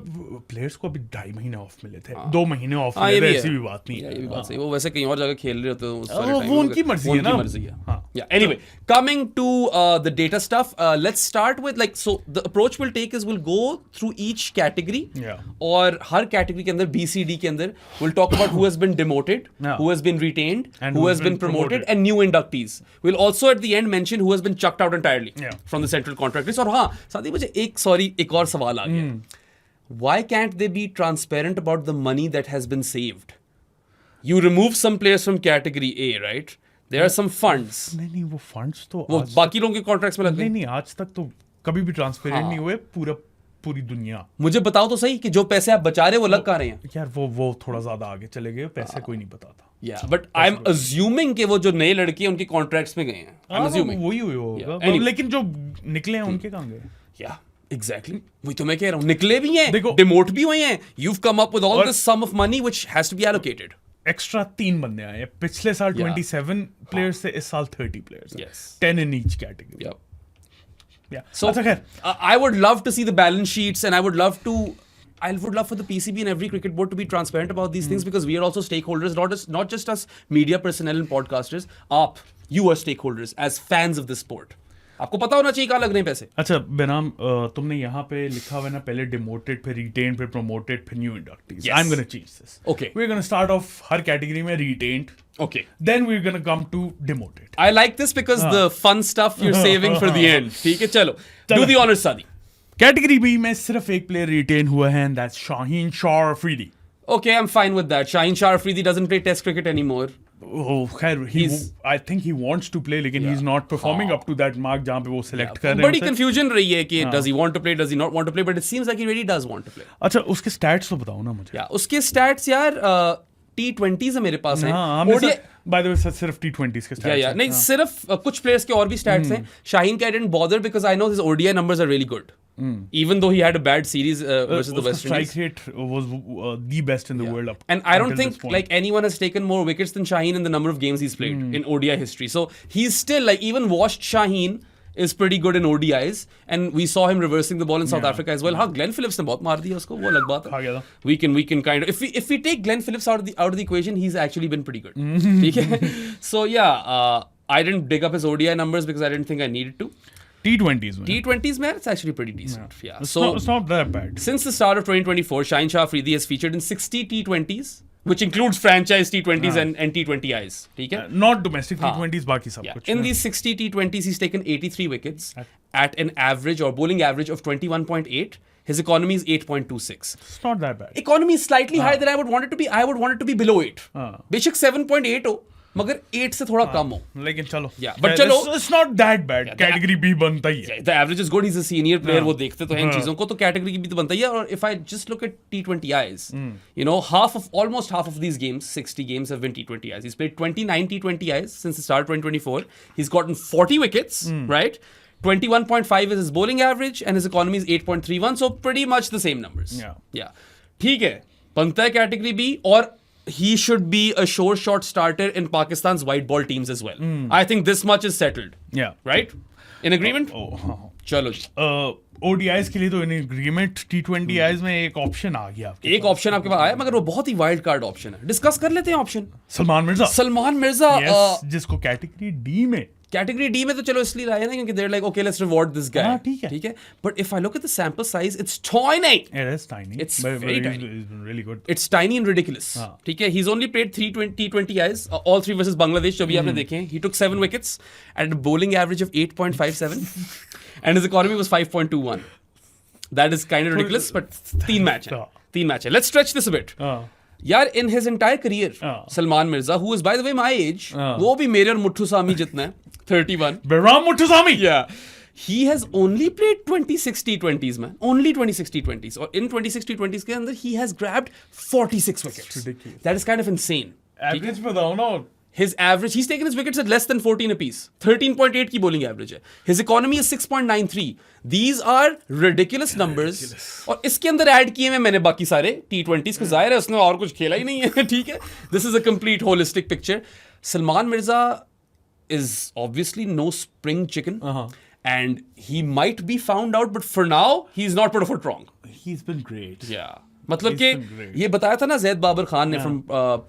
Players को अभी 2.5 महीने ऑफ मिले थे, 2 महीने ऑफ हाँ, मिले ये थे, भी ऐसी है। भी बात नहीं ये भी है। बात सही, वो वैसे कहीं और जगह खेल रहे होते हैं उस सारे वो टाइम, उनकी मर्जी है ना। उनकी मर्जी है। हाँ। Yeah, anyway, coming to the data stuff, let's start with like, so the approach we'll take is we'll go through each category, Yeah. और हर category के अंदर BCD के अंदर we'll talk about who has been demoted, Yeah. who has been retained, And who has been promoted, and new inductees. We'll also at the end mention who has been chucked out entirely Yeah. from the central contract list. और हाँ, साथ ही मुझे एक और सवाल आ गया। Why can't they be transparent about the money that has been saved? You remove some players from category A, right? There are some funds. नहीं, वो फंड्स तो वो आज बाकी लोगों के कॉन्ट्रैक्ट्स में लग गए। नहीं, आज तक तो कभी भी ट्रांसपेरेंट हाँ। नहीं हुए पूरी दुनिया। मुझे बताओ तो सही कि जो पैसे आप बचा रहे हैं वो लग कहाँ रहे हैं। यार वो थोड़ा ज्यादा आगे चले गए, पैसे कोई नहीं बताता। या बट आई एम अज्यूमिंग कि वो जो नए लड़के हैं उनके कॉन्ट्रैक्ट्स में गए हैं। I am assuming. वही होगा, Yeah, anyway. लेकिन जो निकले हैं उनके कहाँ गए? या एग्जैक्टली, वही तो मैं कह रहा हूँ, निकले भी हैं, देखो- डिमोट भी हुए हैं। You've come up with all और- this sum of money which has to be allocated. Extra 3 बंदे आए हैं। पिछले साल Yeah. 27 प्लेयर्स थे, इस साल 30 players, Yes. 10 in each category. Yep. So अच्छा खैर, I would love to see the balance sheets, and I would love for the PCB and every cricket board to be transparent about these things, because we are also stakeholders, not just us media personnel and podcasters. You are stakeholders as fans of this sport. आपको पता होना चाहिए कहाँ लग रहे हैं पैसे। अच्छा बेनाम, तुमने यहाँ पे लिखा हुआ है ना, पहले डिमोटेड, फिर रिटेन, फिर प्रोमोटेड, फिर new inductees. Yes. I am gonna change this. Okay. We are gonna start off हर कैटेगरी में retained, Okay. Then we are gonna come to demoted. I like this because the fun stuff you're saving for the end. ठीक है, चलो do the honors, Sadi. Category B में सिर्फ एक player retain हुआ है, and that's Shaheen Shah Afridi. Okay, I'm fine with that. Shaheen Shah Afridi doesn't play Test cricket anymore. खैर I think he wants to play, लेकिन he is not performing up to that mark जहां पे वो select कर रहे बड़ी हैं। confusion रही है कि does he want to play, does he not want to play, but it seems like he really does want to play. अच्छा, उसके स्टैट्स तो बताओ ना मुझे। Yeah, उसके stats यार T20s है मेरे पास है। हाँ, ODI बाय द वे सिर्फ T20s के स्टैट्स हैं। नहीं, सिर्फ कुछ प्लेयर्स के और भी स्टैट्स हैं। शाहीन का I didn't bother because I know his ODI numbers are really good. Even though he had a bad series versus the West Indies. Strike rate was the best in the world up. And I don't until think this point. like anyone has taken more wickets than Shaheen in the number of games he's played in ODI history. So he's still like, even washed Shaheen is pretty good in ODIs, and we saw him reversing the ball in South Africa as well. हाँ, Glenn Phillips ने बहुत मार दिया उसको, वो अलग बात खा गया है। था। We can kind of, if we take Glenn Phillips out of the equation, he's actually been pretty good. ठीक है? So yeah, I didn't dig up his ODI numbers because I didn't think I needed to. T20s में T20s man, it's actually pretty decent. Yeah. it's not that bad. Since the start of 2024, Shaheen Shah Afridi has featured in 60 T20s, which includes franchise T20s and T20Is. ठीक है? Not domestic T20s, बाकी सब Yeah. कुछ। In these 60 T20s, he's taken 83 wickets at an average or bowling average of 21.8. His economy is 8.26. It's not that bad. Economy is slightly higher than I would want it to be. I would want it to be below 8. बेशक 7.8 हो, मगर 8 से थोड़ा कम हो। लेकिन चलो, Yeah, but चलो, it's not that bad. Category B बनता ही है। The average is good. He's a senior player. वो देखते तो हैं इन चीजों को, तो कैटेगरी की भी तो बनता ही है। और if I just look at T20Is, you know, almost half of these games, 60 games have been T20Is. He's played 29 T20Is since the start of 2024. He's gotten 40 wickets, right? 21.5 is his bowling average, and his economy is 8.31. So pretty much the same numbers. Yeah. ठीक है, बनता है category B, और he should be a sure shot starter in Pakistan's white ball teams as well. I think this much is settled. Yeah. Right? In agreement? हाँ। चलो जी। ODIs के लिए तो इन एग्रीमेंट, T20Is में एक ऑप्शन आ गया आपके एक ऑप्शन आपके पास आया, मगर वो बहुत ही वाइल्ड कार्ड ऑप्शन है। डिस्कस कर लेते हैं ऑप्शन। सलमान मिर्जा। सलमान मिर्जा, Yes, जिसको कैटेगरी D में कैटेगरी डी में तो चलो इसलिए लाए ना क्योंकि there like okay let's reward this guy, हाँ, ठीक है। But if I look at the sample size it's tiny. It is tiny. It's but very he's- tiny. He's been really good. It's tiny and ridiculous. ठीक है, he's only played 320 T20Is, all three versus Bangladesh जो भी आपने देखे हैं. He took 7 wickets at a bowling average of 8.57 and his economy was 5.21. That is kind of ridiculous, but 3 match है. 3 match है. Let's stretch this a bit. यार in his entire career Salman Mirza who is by the way my age, वो भी मेरे और मुट्ठू सामी जितना है, 31. Behram Muthusamy. Yeah. He has only played 26 T20s, man. Only 26 T20s. और इन 26 T20s के अंदर he has grabbed 46 wickets. Ridiculous. That is kind of insane. Average बताओ ना. His average, he's taken his wickets at less than 14 apiece. 13.8 की bowling average है. His economy is 6.93. These are ridiculous numbers. और इसके अंदर add किए मैंने बाकी सारे T20s को, जाहिर है उसने और कुछ खेला ही नहीं है. ठीक है. This is a complete holistic picture. Salman Mirza is obviously no spring chicken. And he might be found out, but for now, he's not put a foot wrong. He's been great. Yeah. मतलब He's कि been great. ये बताया था ना जैद बाबर खान ने from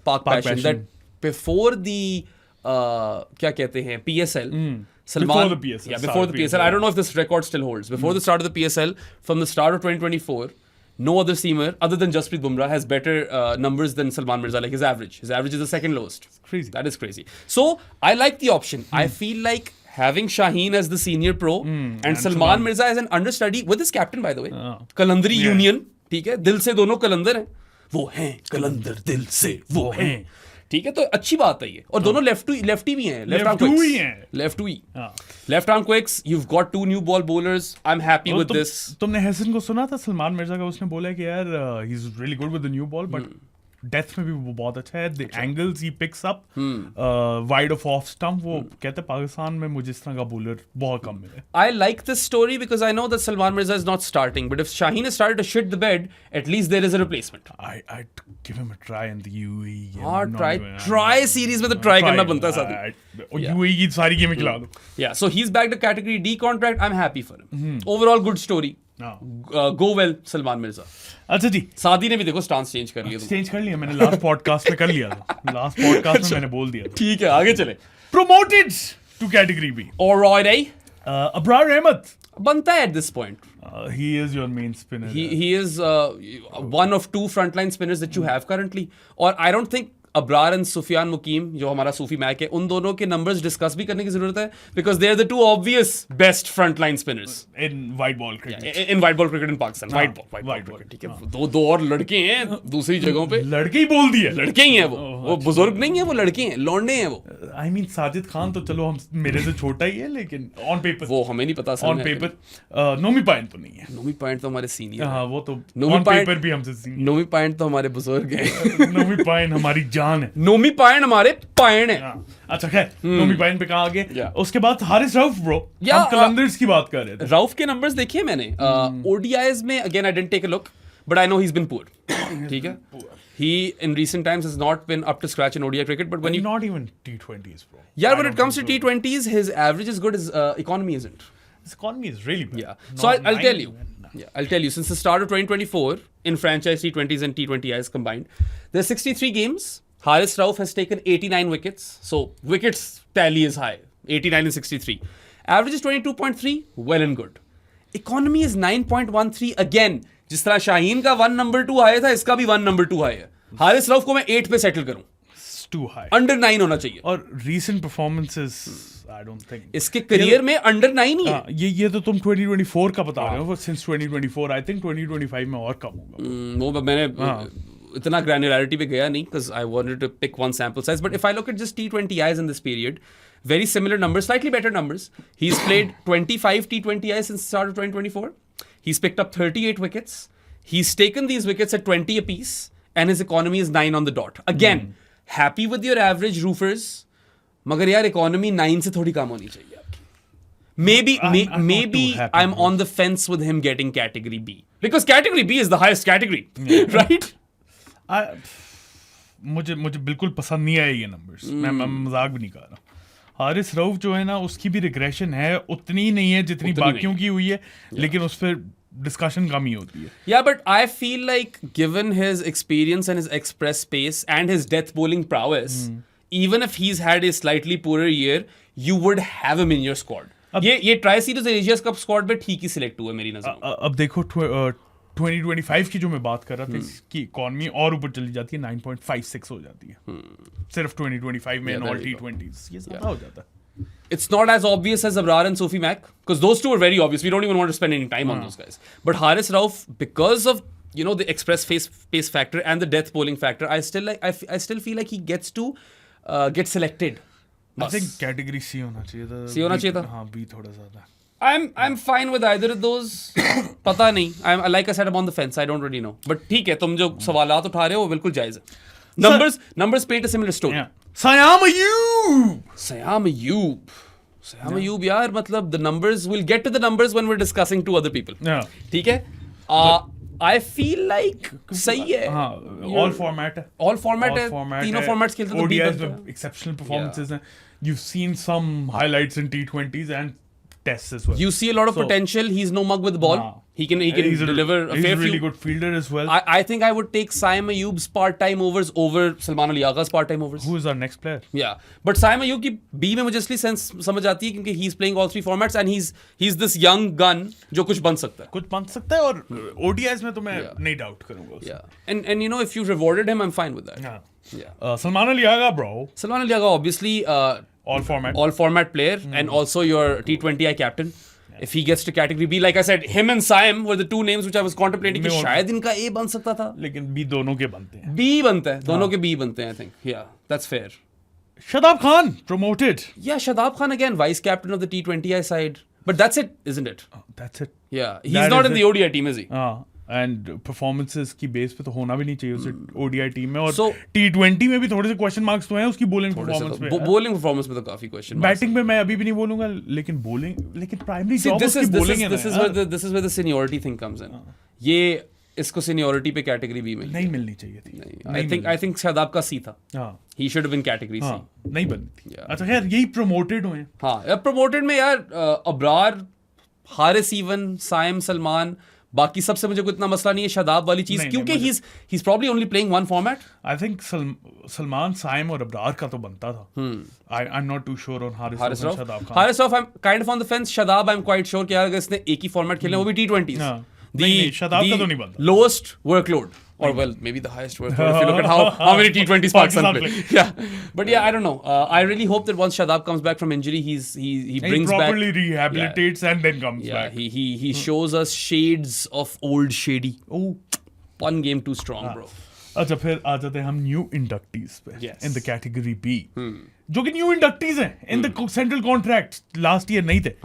Pak Passion that before the क्या कहते हैं PSL, Salman, Before the PSL, yeah, before the PSL. I don't know if this record still holds. Before the start of the PSL, from the start of 2024, no other seamer other than Jasprit Bumrah has better numbers than Salman Mirza. Like his average is the second lowest. Crazy. That is crazy. So I like the option. I feel like having Shaheen as the senior pro and Salman Mirza as an understudy with his captain, by the way, Kalandri Union. ठीक है, दिल से दोनों कलंदर हैं, वो हैं कलंदर दिल से वो हैं. ठीक है, तो अच्छी बात है ये. और दोनों लेफ्टी भी हैं, left arm क्विक्स. You've got 2 new ball bowlers. I'm happy with this. तुमने हसन को सुना था सलमान मिर्जा का? उसने बोला कि यार he's really good with the new ball, but death में भी वो बहुत अच्छा है. The angles he picks up wide of off stump, वो कहते हैं पाकिस्तान में मुझे इस तरह का बॉलर बहुत कम मिले. I like this story because I know that Salman Mirza is not starting, but if Shaheen has started to shit the bed, at least there is a replacement. I'd give him a try in the UAE. हाँ, try series में तो try करना बनता है साथ. UAE की सारी गेमें खिला दो. Yeah, so he's backed a category D contract. I'm happy for him. Overall good story. Go well, Salman Mirza. अच्छा जी, सादी ने भी देखो स्टांस चेंज कर लिया. चेंज कर लिया मैंने, लास्ट पॉडकास्ट में कर लिया था. लास्ट पॉडकास्ट में मैंने बोल दिया था. ठीक है, आगे चले. Promoted to category B. Alright, Abrar Ahmed. बनता है at this point. He is your main spinner. He is one of 2 frontline spinners that you have currently. और I don't think Abrar and Sufiyan Muqeem जो हमारा सूफी मैक है, उन दोनों के नंबर्स डिस्कस भी करने की जरूरत है because they are the 2 obvious best front line spinners in white ball cricket. In white ball cricket in Pakistan. White ball cricket. ठीक है, दो और लड़के हैं दूसरी जगहों पे. लड़के ही बोल दिए. लड़के ही हैं वो बुजुर्ग नहीं है, वो लड़के हैं, लौंडे हैं वो. I mean साजिद खान तो चलो हम मेरे से छोटा ही है, लेकिन ऑन पेपर वो हमें नहीं पता. ऑन पेपर नोमी पाइन तो नहीं है. नोमी पॉइंट तो हमारे सीनियर. हाँ, वो तो नोमी ऑन पेपर भी हमसे सीनियर. नोमी पॉइंट तो हमारे बुजुर्ग हैं. नोमी पाइन हमारी जान है. नोमी पायन हमारे पायन है. अच्छा खैर, नोमी पाइन पे कहाँ आगे. उसके बाद हारिस रऊफ ब्रो. हम कलंदर्स की बात कर रहे थे. रऊफ के नंबर्स देखिए मैंने. ODIs में again I didn't take a look, but I know he has been poor. ठीक है, he in recent times has not been up to scratch in ODI cricket, but when you not even T20s bro. Yeah, when it comes to T20s, his average is good, his economy isn't. His economy is really bad. Yeah, so I'll tell you. Yeah, I'll tell you. Since the start of 2024, in franchise T20s and T20Is combined, there's 63 games. Haris Rauf has taken 89 wickets. So wickets tally is high. 89 and 63. Average is 22.3. Well and good. Economy is 9.13. Again, जिस तरह शाहीन का 1 number 2 आया था, इसका भी 1 number 2 आया है. हारिस रऊफ को मैं 8 पे सेटल करूं. Too high. Under 9 होना चाहिए. और recent performances, I don't think. इसके करियर में under 9 ही है. ये तो तुम 2024 का बता रहे हो. Since 2024, I think 2025 में और कम होगा. वो मैंने इतना granularity पे गया नहीं because I wanted to pick one sample size. But if I look at just T20Is in this period, very similar numbers, slightly better numbers. He's played 25 T20Is since the start of 2024. He's picked up 38 wickets. He's taken these wickets at 20 apiece, and his economy is 9 on the dot. Again, happy with your average roofers, मगर यार economy 9 से थोड़ी कम होनी चाहिए आपकी. Maybe I'm on the fence with him getting category B because category B is the highest category, right? मुझे बिल्कुल पसंद नहीं आए ये नंबर्स. मैं मजाक भी नहीं कर रहा. हारिस रऊफ जो है ना, उसकी भी रिग्रेशन है, उतनी ही नहीं है जितनी बाकियों की हुई है, लेकिन उस पर डिस्कशन कम ही होती है. Yeah, but I feel like given his experience and his express pace and his death bowling prowess, even if he's had a slightly poorer year, you would have him in your squad. ये tri series Asia's cup squad में ठीक ही select हुआ मेरी नजर में. अब देखो 2025 की जो मैं बात कर रहा था, इसकी इकॉनमी और ऊपर चली जाती है, 9.56 हो जाती है सिर्फ 2025 में, ऑल T20s. ये ज्यादा हो जाता है. It's not as obvious as Abrar and Sophie Mack, because those two are very obvious. We don't even want to spend any time on those guys. But Haris Rauf, because of the express pace factor and the death bowling factor, I still feel like he gets to get selected. I think category C होना चाहिए था. C होना चाहिए था. हाँ, B थोड़ा ज्यादा. I'm fine with either of those. पता नहीं. Like I said, I'm on the fence. I don't really know. But ठीक है, तुम जो सवालात उठा रहे हो वो बिल्कुल जायज है. Numbers paint a similar story. Yeah. Syam Ayub, यार, मतलब the numbers, we'll get to the numbers when we're discussing two other people. Yeah. ठीक है. I feel like सही है. हाँ, all format है. तीनों formats खेलते तो ODIs में exceptional performances हैं. You've seen some highlights in T20s and tests as well. You see a lot of potential. He's no mug with the ball. He can deliver a fair few. He's a really good fielder as well. I think I would take Syam Ayub's part-time overs over Salman Ali Agha's part-time overs. Who is our next player? Yeah, but Syam Ayub की B में मुझे इसलिए sense समझ आती है क्योंकि he's playing all three formats and he's this young gun जो कुछ बन सकता है. और ODIs में तो मैं नहीं डाउट करूंगा. Yeah, and if you rewarded him, I'm fine with that. Yeah. Salman Ali Agha, bro. Salman Ali Agha, obviously. All format player and also your T20I captain. If he gets to category B, like I said, him and Syam were the two names which I was contemplating कि शायद इनका A बन सकता था. लेकिन B दोनों के बनते हैं. B बनता है, दोनों के B बनते हैं, I think. Yeah, that's fair. Shadab Khan promoted. Yeah, Shadab Khan again, vice captain of the T20I side. But that's it, isn't it? That's it. Yeah, he's not in the ODI team, is he? And performances की base पे तो होना भी नहीं चाहिए उसे ODI team में. और T20 में भी थोड़े से क्वेश्चन मार्क्स तो हैं उसकी बॉलिंग परफॉर्मेंस पे. बॉलिंग परफॉर्मेंस में तो काफी क्वेश्चन. बैटिंग में मैं अभी भी नहीं बोलूंगा, लेकिन प्राइमरी जॉब उसकी बॉलिंग है. This is where the seniority thing comes in. ये इसको सीनियरिटी पे कैटेगरी बी नहीं मिलनी चाहिए थी. आई थिंक शादाब का सी था. He should have been category C. नहीं बनती. अच्छा खैर, यही प्रमोटेड हुए. हां, प्रमोटेड में यार अबरार, हारिस, इवन साइम, सलमान, बाकी सबसे मुझे कोई इतना मसला नहीं है शादाब वाली चीज, क्योंकि he's probably only playing one format. I think Salman, Saim और अबरार का तो बनता था. I'm not too sure on Haris Rauf and Shadab Khan. Haris Rauf, I'm kind of on the fence. Shadab, I'm quite sure कि यार अगर इसने एक ही format खेलने, वो भी T20s. नहीं, Shadab का तो नहीं बनता. Lowest workload. Or well, maybe the highest workload if you look at how many T20s Pakistan play. Yeah, but yeah, I don't know. I really hope that once Shadab comes back from injury, he brings back. He properly rehabilitates and then comes back. He shows us shades of old Shady. Oh, one game too strong, bro. अच्छा, फिर आ जाते हैं हम new inductees पे in the category B, जो कि new inductees हैं in the central contract last year नहीं थे.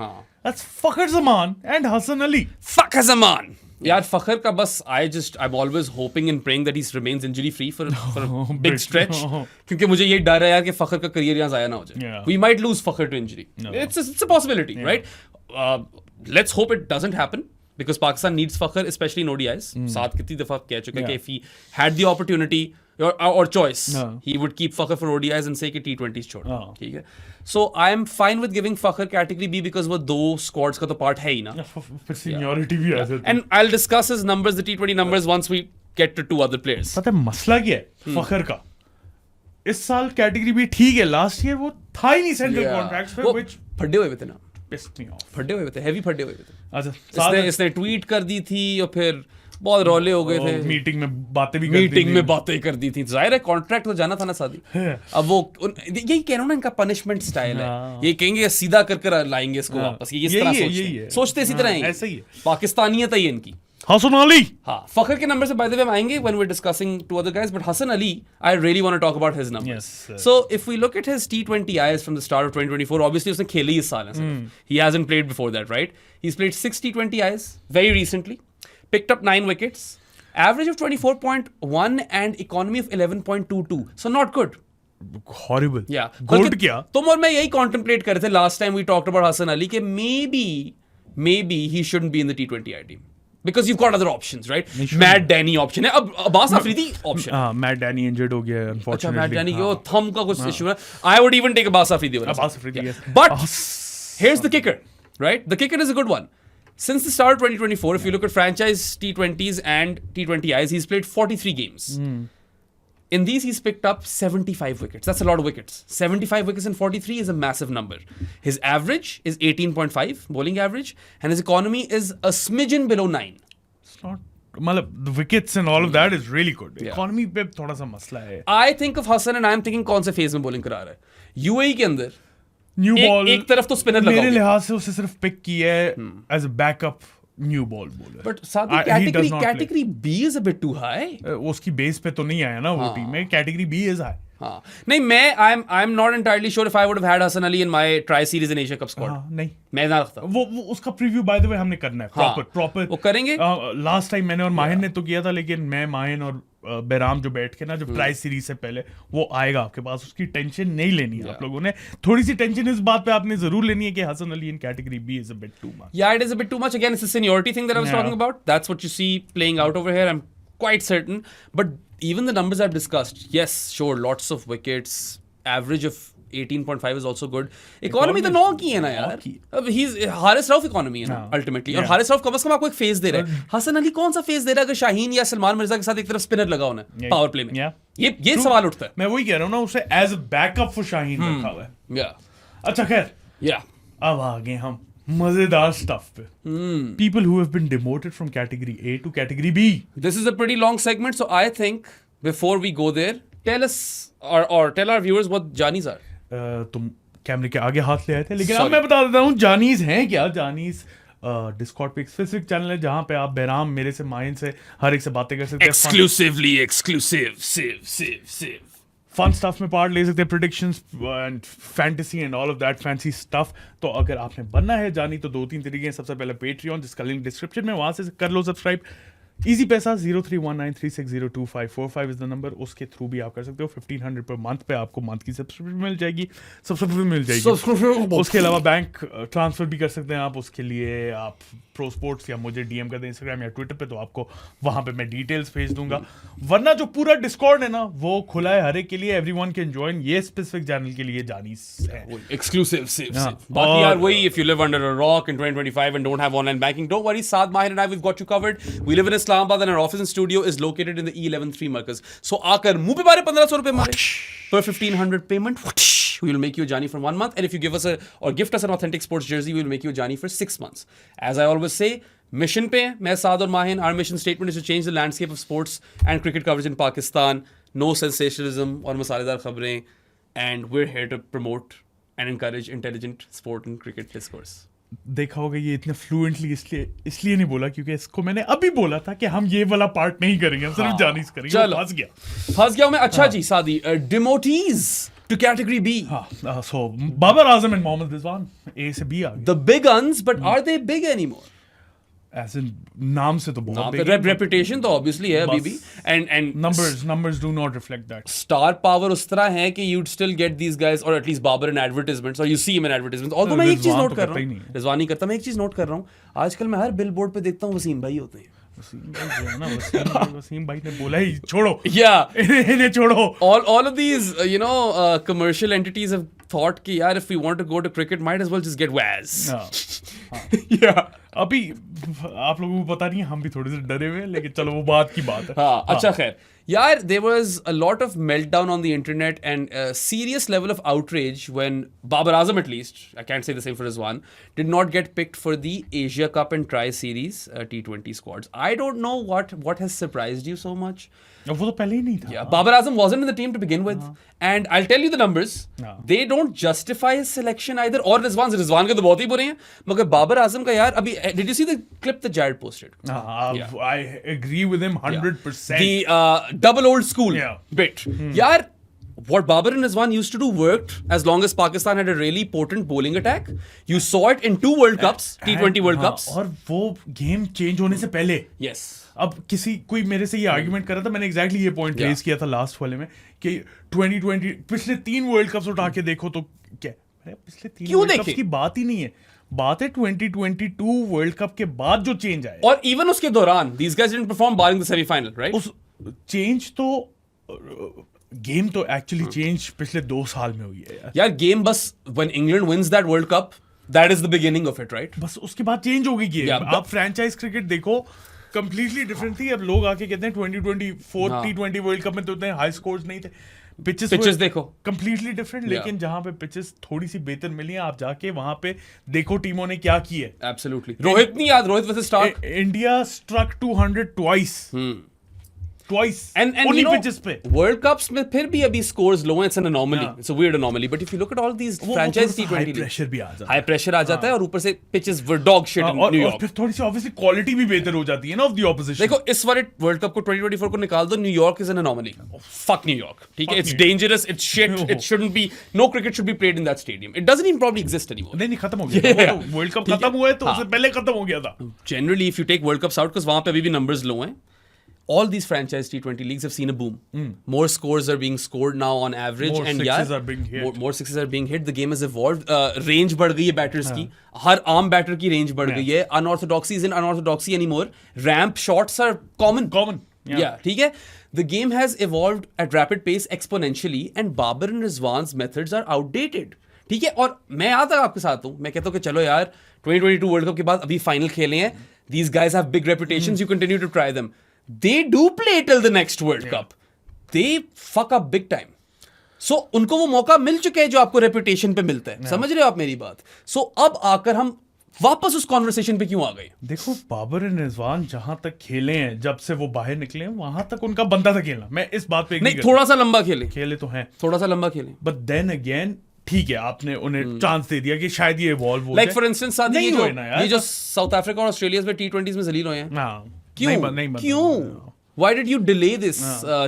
That's Fakhar Zaman and Hassan Ali. Fakhar Zaman. यार फखर का बस I'm always hoping and praying that he remains injury free for a big stretch. क्योंकि मुझे ये डर है यार कि फखर का करियर यहाँ जाया ना हो जाए. We might lose Fakhar to injury. It's a possibility, right? Let's hope it doesn't happen because Pakistan needs Fakhar, especially in ODIs. साथ कितनी दफा कह चुका है कि if he had the opportunity or choice, he would keep Fakhar for ODIs and say कि T20s छोड़. ठीक है. So I am fine with giving Fakhar category B because वो दो squads का तो part है ही ना. फिर seniority भी आ जाती है. And I'll discuss his numbers, the T20 numbers, once we get to two other players. पता है मसला क्या है फखर का? इस साल कैटेगरी भी ठीक है. लास्ट ईयर वो था ही नहीं सेंट्रल कॉन्ट्रैक्ट्स पे, which फड्डे हुए थे ना. pissed me off. फड्डे हुए थे, heavy फड्डे हुए थे. अच्छा, इसने ट्वीट कर दी थी और फिर बहुत रौले हो गए थे. मीटिंग में बातें कर दी थी. जाहिर है कॉन्ट्रैक्ट तो जाना था ना शादी. अब वो यही कह रहा हूं ना, इनका पनिशमेंट स्टाइल है. ये कहेंगे सीधा कर लाएंगे इसको वापस. ये इस तरह सोचते इसी तरह हैं. ऐसा ही है. पाकिस्तानियत है ये इनकी. हसन अली. हाँ, फखर के नंबर से बाय द वे हम आएंगे when we're discussing two other guys, but Hassan Ali, I really want to talk about his numbers. Yes. So if we look at his T20Is from the start of 2024, obviously उसने खेले ही इस साल है. He hasn't played before that, right? He's played 6 T20Is very recently. Picked up 9 wickets. Average of 24.1 and economy of 11.22. So not good. Horrible. Yeah. Good क्या? तुम और मैं यही contemplate कर रहे थे last time we talked about Hassan Ali कि maybe he shouldn't be in the T20I team. Because you've got other options, right? Matt Danny option है. अब Abbas Afridi option. हाँ, Matt Danny injured हो गया unfortunately. अच्छा, Matt Danny को thumb का कुछ issue है. I would even take Abbas Afridi. Yes. But here's the kicker, right? The kicker is a good one. Since the start of 2024, if you look at franchise T20s and T20Is, he's played 43 games. In these, he's picked up 75 wickets. That's a lot of wickets. 75 wickets in 43 is a massive number. His average is 18.5 bowling average, and his economy is a smidgen below 9. It's not, मतलब the wickets and all of that is really good. Yeah. Economy पे थोड़ा सा मसला है. I think of Hassan and I'm thinking कौन से phase में bowling करा रहा है. UAE के अंदर New ball. एक तरफ तो spinner मेरे लगाओगे. लिहाज से उसे सिर्फ पिक किया है as a backup new ball bowler. But Sadi, He does not play. category B is a bit too high. उसकी बेस पे तो नहीं आया ना वो टीम में. Category B is high. हाँ नहीं मैं I'm not entirely sure if I would have had Hassan Ali in my try series in Asia Cup squad. हाँ, नहीं. मैं ना रखता. वो उसका प्रीव्यू बाय द वे हमने करना है. हाँ, प्रॉपर वो करेंगे. लास्ट टाइम मैंने और माहिन ने तो किया था, लेकिन मैं, माहिन और बेराम जो बैठ के ना जब ट्राई सीरीज से पहले, वो आएगा आपके पास. उसकी टेंशन नहीं लेनी है आप लोगों ने. थोड़ी सी टेंशन इस बात पे आपने जरूर लेनी है कि Hasan Ali in category B is a bit too much. Yeah, it is a bit too much. Again, it's the seniority thing that I was Yeah. talking about. That's what you see playing out over here. I'm quite certain. But even the numbers I've discussed, yes, sure, lots of wickets, average of 18.5 is also good. Economy तो 9 की है ना यार. अब he's Haris Rauf economy है ना ultimately. और हारिस रऊफ कम से कम आपको एक फेज दे रहा है. हसन अली कौन सा फेज दे रहा है अगर शाहीन या सलमान मिर्जा के साथ एक तरफ स्पिनर लगा होना है पावर प्ले में. ये सवाल उठता है. मैं वही कह रहा हूँ ना, उसे as a backup for Shaheen रखा हुआ है. Yeah. अच्छा खैर, Yeah. अब आ गए हम मजेदार स्टफ पे. People who have been demoted from category A to category B. This is a pretty long segment, so I think before we go there, tell us or tell our viewers what Janis are. तुम कैमरे के आगे हाथ ले आए थे, लेकिन अब Sorry. मैं बता देता हूँ जानीज हैं क्या. जानीज डिस्कॉर्ड पे एक स्पेसिफिक चैनल है जहाँ पे आप बेराम, मेरे से, माहिन से, हर एक से बातें कर सकते हैं. Exclusively exclusive. फन स्टफ में पार्ट ले सकते हैं, predictions and fantasy and all of that fancy stuff. तो अगर आपने बनना है जानी तो 2-3 तरीके हैं. सबसे पहले पेट्रियन, जिसका लिंक डिस्क्रिप्शन में, वहां से कर लो सब्सक्राइब. इजी पैसा 031936025545 इज द नंबर. उसके थ्रू भी आप कर सकते हो. 1500 पर मंथ पे आपको मंथ की सब्सक्रिप्शन मिल जाएगी. उसके अलावा बैंक ट्रांसफर भी कर सकते हैं आप. उसके लिए आप प्रो स्पोर्ट्स या मुझे डीएम कर दें इंस्टाग्राम या ट्विटर पे, तो आपको वहां पे मैं डिटेल्स भेज दूंगा. वरना जो पूरा डिस्कॉर्ड है ना, वो खुला है हर एक के लिए. Everyone can join. ये स्पेसिफिक चैनल के लिए जानी है. Exclusive. Yeah. बाकी यार वही, if you live under a rock in 2025 and don't have online banking, don't worry. Saad, Mahir and I, we've got you covered. We live in Islamabad and our office and studio is located in the E113 Markaz. So आकर मुंह पे मारे 1500 रुपए मारे per 1500 payment. We will make you a Jani for 1 month, and if you give us or gift us an authentic sports jersey, we will make you a Jani for 6 months. As I always say, mission पे मैं साद और Mahin, our mission statement is to change the landscape of sports and cricket coverage in Pakistan. No sensationalism और मसालेदार खबरें, and we're here to promote and encourage intelligent sport and cricket discourse. देखा होगा ये इतने फ्लुएंटली इसलिए नहीं बोला क्योंकि इसको मैंने अभी बोला था कि हम ये वाला पार्ट नहीं करेंगे, हम सिर्फ जानीज करेंगे. चलो. फंस गया मैं. अच्छा जी सादी, demotees to category B. So Babar Azam and Mohammad Rizwan A से B आ गए. The big guns, but are they big anymore? As in नाम से तो बहुत big है. Reputation तो obviously है अभी भी, and numbers do not reflect that. star power उस तरह है कि you'd still get these guys, or at least Babar in advertisements, or you see him in advertisements. Although मैं एक चीज नोट कर रहा हूँ, रिजवान नहीं करता, मैं एक चीज नोट कर रहा हूँ, आजकल मैं हर बिलबोर्ड पे देखता हूँ वसीम भाई होते हैं. वसीम भाई ने बोला ही छोड़ो. Yeah. इन्हें छोड़ो. All of these commercial entities have thought कि यार if we want to go to cricket, might as well just get Waz. Yeah. अभी आप लोगों को पता नहीं है, हम भी थोड़े से डरे हुए हैं, लेकिन चलो वो बात की बात है. हाँ, अच्छा खैर यार, there was a lot of meltdown on the internet and a serious level of outrage when Babar Azam, at least, I can't say the same for Rizwan, did not get picked for the Asia Cup and Tri-Series T20 squads. I don't know what has surprised you so much. वो तो पहले ही नहीं था. Yeah, Babar Azam wasn't in the team to begin with, and I'll tell you the numbers. They don't justify his selection either. और रिजवान के तो बहुत ही बुरे हैं, मगर बाबर आजम का यार अभी, did you see the clip that Jared posted? I agree with him 100%. The double old school bit. Yaar, what Babar and Rizwan used to do worked as long as Pakistan had a really potent bowling attack. You saw it in 2 World Cups, T20 World Cups. और वो game change होने से पहले. Yes. अब कोई मेरे से ये आर्ग्यूमेंट कर रहा था, मैंने एग्जैक्टली ये पॉइंट रेज किया था लास्ट वाले में कि 2020 पिछले 3 वर्ल्ड कप्स उठा के देखो तो क्या, पिछले 3 वर्ल्ड कप्स की बात ही नहीं है. बात है 2022 वर्ल्ड कप के बाद जो चेंज आया. और इवन उसके दौरान these guys didn't perform barring the semi-final, right? उस चेंज तो गेम तो एक्चुअली चेंज पिछले 2 साल में हुई है यार. गेम बस when England wins that World Cup, that is the beginning of it, right? बस उसके बाद चेंज हो गई गेम. आप फ्रेंचाइज क्रिकेट देखो, कंप्लीटली डिफरेंट थी. अब लोग आके कहते हैं 2024 हाँ. T20 वर्ल्ड कप में तो उतने हाई स्कोर्स नहीं थे. पिचेस देखो कंप्लीटली डिफरेंट. लेकिन जहां पे पिचेस थोड़ी सी बेहतर मिली है, आप जाके वहां पे देखो टीमों ने क्या की है. एब्सोल्युटली. रोहित नहीं याद, Rohit versus Starc. India struck 200 twice. Twice. And only you know, pitches पे. World Cups में फिर भी अभी scores low हैं. It's an anomaly. It's a weird anomaly. But if you look at all these franchise T20 high pressure भी आ जाता है. high pressure आ जाता है और ऊपर से pitches were dog shit in New और York. फिर थोड़ी सी obviously quality भी बेहतर हो जाती है ना of the opposition. देखो इस बार वर्ल्ड कप को 2024 को निकाल दो. New York is an anomaly. Fuck New York. ठीक है. It's dangerous. It's shit. It shouldn't be. No cricket should be played in that stadium. It doesn't even probably exist anymore. नहीं खत्म हो गया. वर्ल्ड कप खत्म हुआ है तो उससे पहले खत्म हो गया था. Generally, if you take World Cups out, because वहाँ पे अभी भी numbers low हैं. All these franchise T20 leagues have seen a boom. More scores are being scored now on average. More and sixes are being hit. More sixes are being hit. The game has evolved. Range बढ़ गई है batters की. हर arm batter की range बढ़ गई है. Unorthodoxy isn't unorthodoxy anymore. Ramp shots are common. Yeah, ठीक है. The game has evolved at rapid pace exponentially, and Babar and Rizwan's methods are outdated. ठीक है. और मैं यहाँ तक आपके साथ हूँ. मैं कहता हूँ कि चलो यार 2022 वर्ल्ड कप के बाद अभी फाइनल खेले हैं. These guys have big reputations. You continue to try them. They do play till the next World Cup. They fuck up big time. So उनको वो मौका मिल चुके हैं जो आपको रेपुटेशन पे मिलता है. समझ रहे हो आप मेरी बात? So अब आकर हम वापस उस कॉन्वर्सेशन पे क्यों आ गए? देखो बाबर एंड रिजवान जहां तक खेले हैं, जब से वो बाहर निकले हैं, वहां तक उनका बनता था खेलना. मैं इस बात पे नहीं, थोड़ा सा लंबा खेले तो हैं. थोड़ा सा लंबा खेले. बट देन अगेन ठीक है, आपने उन्हें चांस दे दिया कि शायद ये इवॉल्व हो जाए. लाइक फॉर इंस्टेंस सादी ये जो साउथ अफ्रीका और ऑस्ट्रेलिया में T20s में जलील हुए हैं. क्यों? Why did you delay this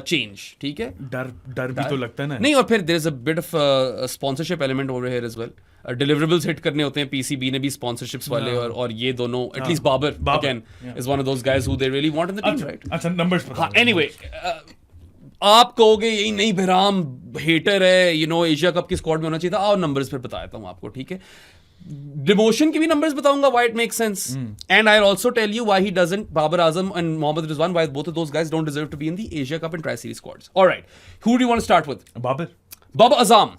change? ठीक है. डर भी तो लगता है ना. नहीं, और फिर there is a bit of a sponsorship element over here as well. Deliverables hit करने होते हैं. PCB ने भी sponsorships वाले और ये दोनों at least Babar again is one of those guys who they really want in the team, right? अच्छा numbers. हाँ, anyway, आप कहोगे यही नहीं बहराम हेटर है, यू नो एशिया कप की स्क्वाड में होना चाहिए था. आओ नंबर्स फिर बताता हूँ आपको. ठीक है. डिमोशन की भी नंबर्स बताऊंगा why it makes sense. And I'll also tell you why he doesn't, Babar Azam and Mohammad Rizwan, why both of those guys don't deserve to be in the Asia Cup and Tri-Series squads. Alright, who do you want to start with? Babar Azam.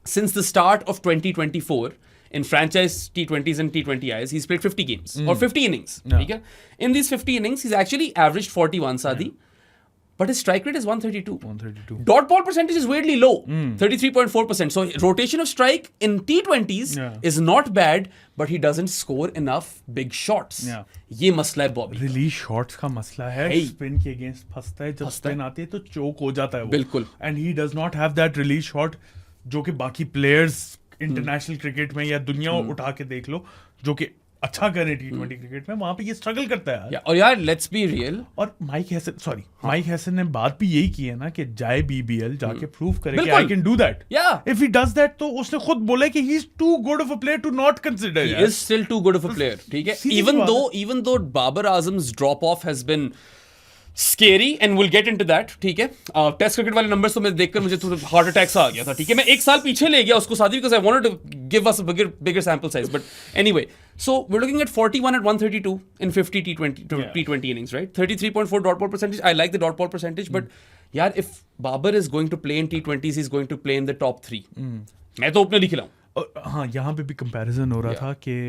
Since the start of 2024 in franchise T20s and T20Is, he's played 50 games or 50 innings. Okay? In these 50 innings, he's actually averaged 41 Sadi. But his strike rate is 132. Dot ball percentage is weirdly low, 33.4%. So rotation of strike in T20s is not bad, but he doesn't score enough big shots. ये मसला है Bobby. Release shots का मसला है. Spin के against फंसता है. जब spin आती है तो चोक हो जाता है वो. बिल्कुल. And he does not have that release shot जो कि बाकी प्लेयर्स इंटरनेशनल क्रिकेट में या दुनिया उठा के देख लो जो कि अच्छा करे T20 क्रिकेट में, वहां पे ये स्ट्रगल करता है. और यार लेट्स बी रियल. और माइक हैसन ने बात भी यही की है ना कि जाए BBL जाके प्रूव करे कि I can do that. If he does that तो उसने खुद बोला कि he is too good of a player to not consider. He is still too good of a player. ठीक है. Even though Babar Azam's drop off has been scary and we'll get into that. ठीक है. Test cricket वाले numbers तो मैं देखकर मुझे थोड़ा हार्ट अटैक आ गया था. ठीक है. मैं एक साल पीछे ले गया उसको साथ ही because I wanted to give us a bigger sample size. But anyway, so we're looking at 41 at 132 in 50 T20 innings, right? 33.4 dot ball percentage. I like the dot ball percentage, but यार if Babar is going to play in T20s, he's going to play in the top 3. मैं तो opener ही खिलाऊं. हाँ, यहाँ पे भी comparison हो रहा था कि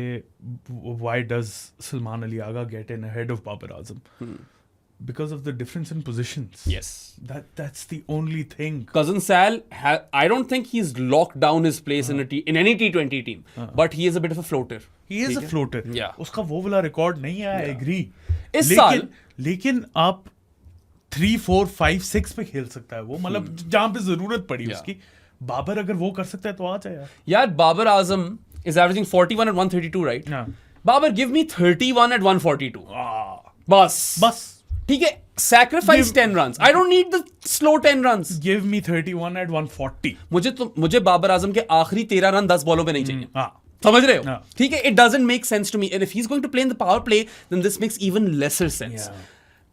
why does Salman Ali Agha get in ahead of Babar Azam? Because of the difference in positions. Yes. That's the only thing. Cousin Sal, I don't think he's locked down his place in any T20 team. But he is a bit of a floater. He is a floater. Yeah. उसका वो वाला record नहीं है. I agree. इस साल लेकिन आप 3, 4, 5, 6 पे खेल सकता है वो. मतलब जहाँ पे जरूरत पड़ी उसकी. बाबर अगर वो कर सकता है तो आ जाए यार. Babar Azam is averaging 41 at 132, right? Babar, give me 31 at 142. बस. ठीक है. Sacrifice 10 runs. I don't need the slow 10 runs. Give me 31 at 140. मुझे बाबर आजम के आखिरी 13 रन 10 बॉलों पे नहीं चाहिए. समझ रहे हो? ठीक है. It doesn't make sense to me. And if he's going to play in the power play, then this makes even lesser sense.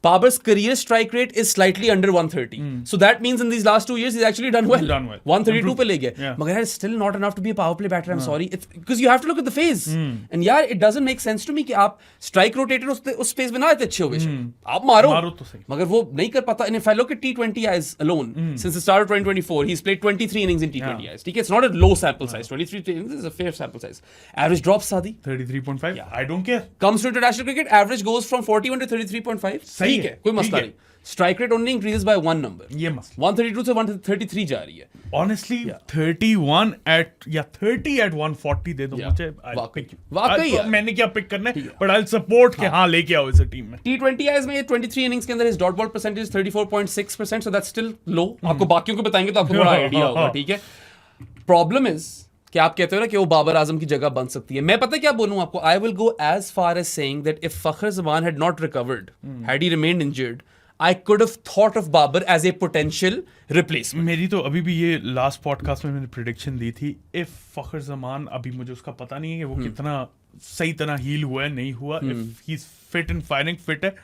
Babar's career strike rate is slightly under 130. So that means in these last 2 years he's actually done well. 132 पे ले गया. Yeah. But it's still not enough to be a power play batter. I'm sorry. It's because you have to look at the phase. And yeah, it doesn't make sense to me कि आप strike rotator उस phase में ना आते अच्छे हो बेशक. आप मारो. मारो तो सही. मगर वो नहीं कर पाता. And if I look at T20Is alone, since the start of 2024, he's played 23 innings in T20Is. ठीक है, it's not a low sample size. 23 innings is a fair sample size. Average drops Sadi. 33.5. I don't care. Comes to international cricket, average goes from 41 to 33.5. सही ठीक है, कोई मसला ठीक है. नहीं. Strike rate only increases by one number. ये मसला. 132 से 133 जा रही है. Honestly, 31 at 30 at 140 दे दो मुझे. वाकई यार. मैंने क्या पिक करना है, but I'll support कि हाँ लेके आओ इसे टीम में. T20Is में 23 innings के अंदर his dot ball percentage is 34.6%, so that's still low. आपको बाकियों को बताएंगे तो आपको थोड़ा आइडिया होगा, ठीक है. Problem is कि आप कहते हो ना कि वो बाबर आजम की जगह बन सकती है. मैं पता क्या बोलूं आपको, I will go as far as saying that if Fakhar Zaman had not recovered, had he remained injured, I could have thought of Babar as a potential replacement. मेरी तो अभी भी ये लास्ट पॉडकास्ट में मैंने प्रेडिक्शन दी थी. If फखर जमान, अभी मुझे उसका पता नहीं है कि वो कितना सही तरह हील हुआ है नहीं हुआ. If he is fit and firing fit है,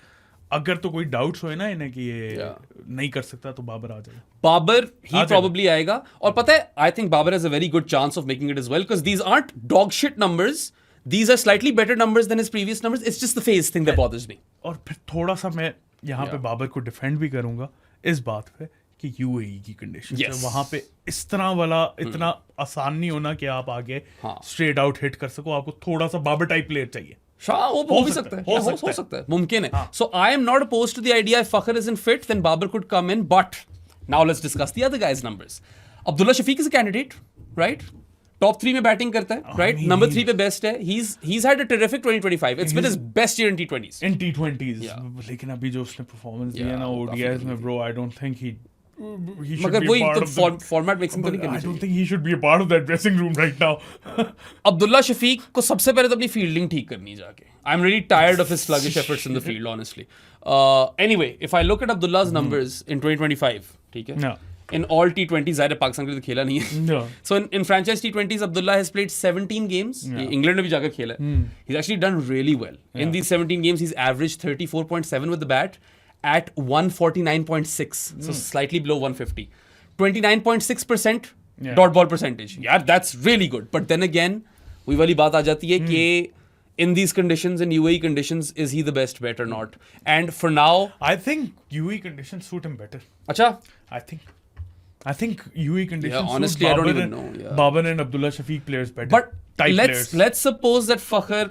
अगर तो कोई डाउट्स हो ना इन्हें कि ये नहीं कर सकता तो बाबर आ जाएगा. बाबर ही probably आएगा. और पता है, I think Babar has a very good chance of making it as well, because these aren't dog shit numbers. These are slightly better numbers than his previous numbers. It's just the phase thing that bothers me. और फिर थोड़ा सा मैं यहाँ पे बाबर को defend भी करूंगा इस बात पे कि यूएई की कंडीशन है, वहां पे इस तरह वाला इतना आसान नहीं होना कि आप आगे स्ट्रेट आउट हिट कर सको. आपको थोड़ा सा बाबर टाइप प्लेयर चाहिए. वो हो भी सकता है, हो सकता है, मुमकिन है. So I am not opposed to the idea if Fakhar isn't fit, then Babar could come in. But now let's discuss the other guys' numbers. Abdullah Shafiq is a candidate, right? Top 3 में batting करता है, right? Number 3 पे best है. He's had a terrific 2025. It's been his best year in T20s. In T20s. लेकिन अभी जो उसने performance दिया ना ODIs में, bro, I don't think he should मगर be वही a part तो of फॉर्मेट मिक्सिंग तो नहीं करनी I don't चाहिए. think he should be a part of that dressing room right now. Abdullah Shafiq को सबसे पहले तो अपनी फील्डिंग ठीक करनी है जाके. I'm really tired of his sluggish efforts in the field, honestly. Anyway, if I look at Abdullah's numbers in 2025, ठीक है? In all T20s, ज़ाहिर है पाकिस्तान के लिए तो खेला नहीं है. So in franchise T20s, Abdullah has played 17 games. England में भी जाकर खेला है. He's actually done really well. In these 17 games, he's averaged 34.7 with the bat at 149.6. So slightly below 150. 29.6% dot ball percentage. Yeah, that's really good. But then again, वही वाली बात आ जाती है कि in these conditions, in UAE conditions, is he the best bet or not? And for now, I think UAE conditions suit him better. अच्छा. I think UAE conditions honestly, suit I don't Babar even know. Yeah. Babar and Abdullah Shafiq players better. But let's suppose that Fakhar,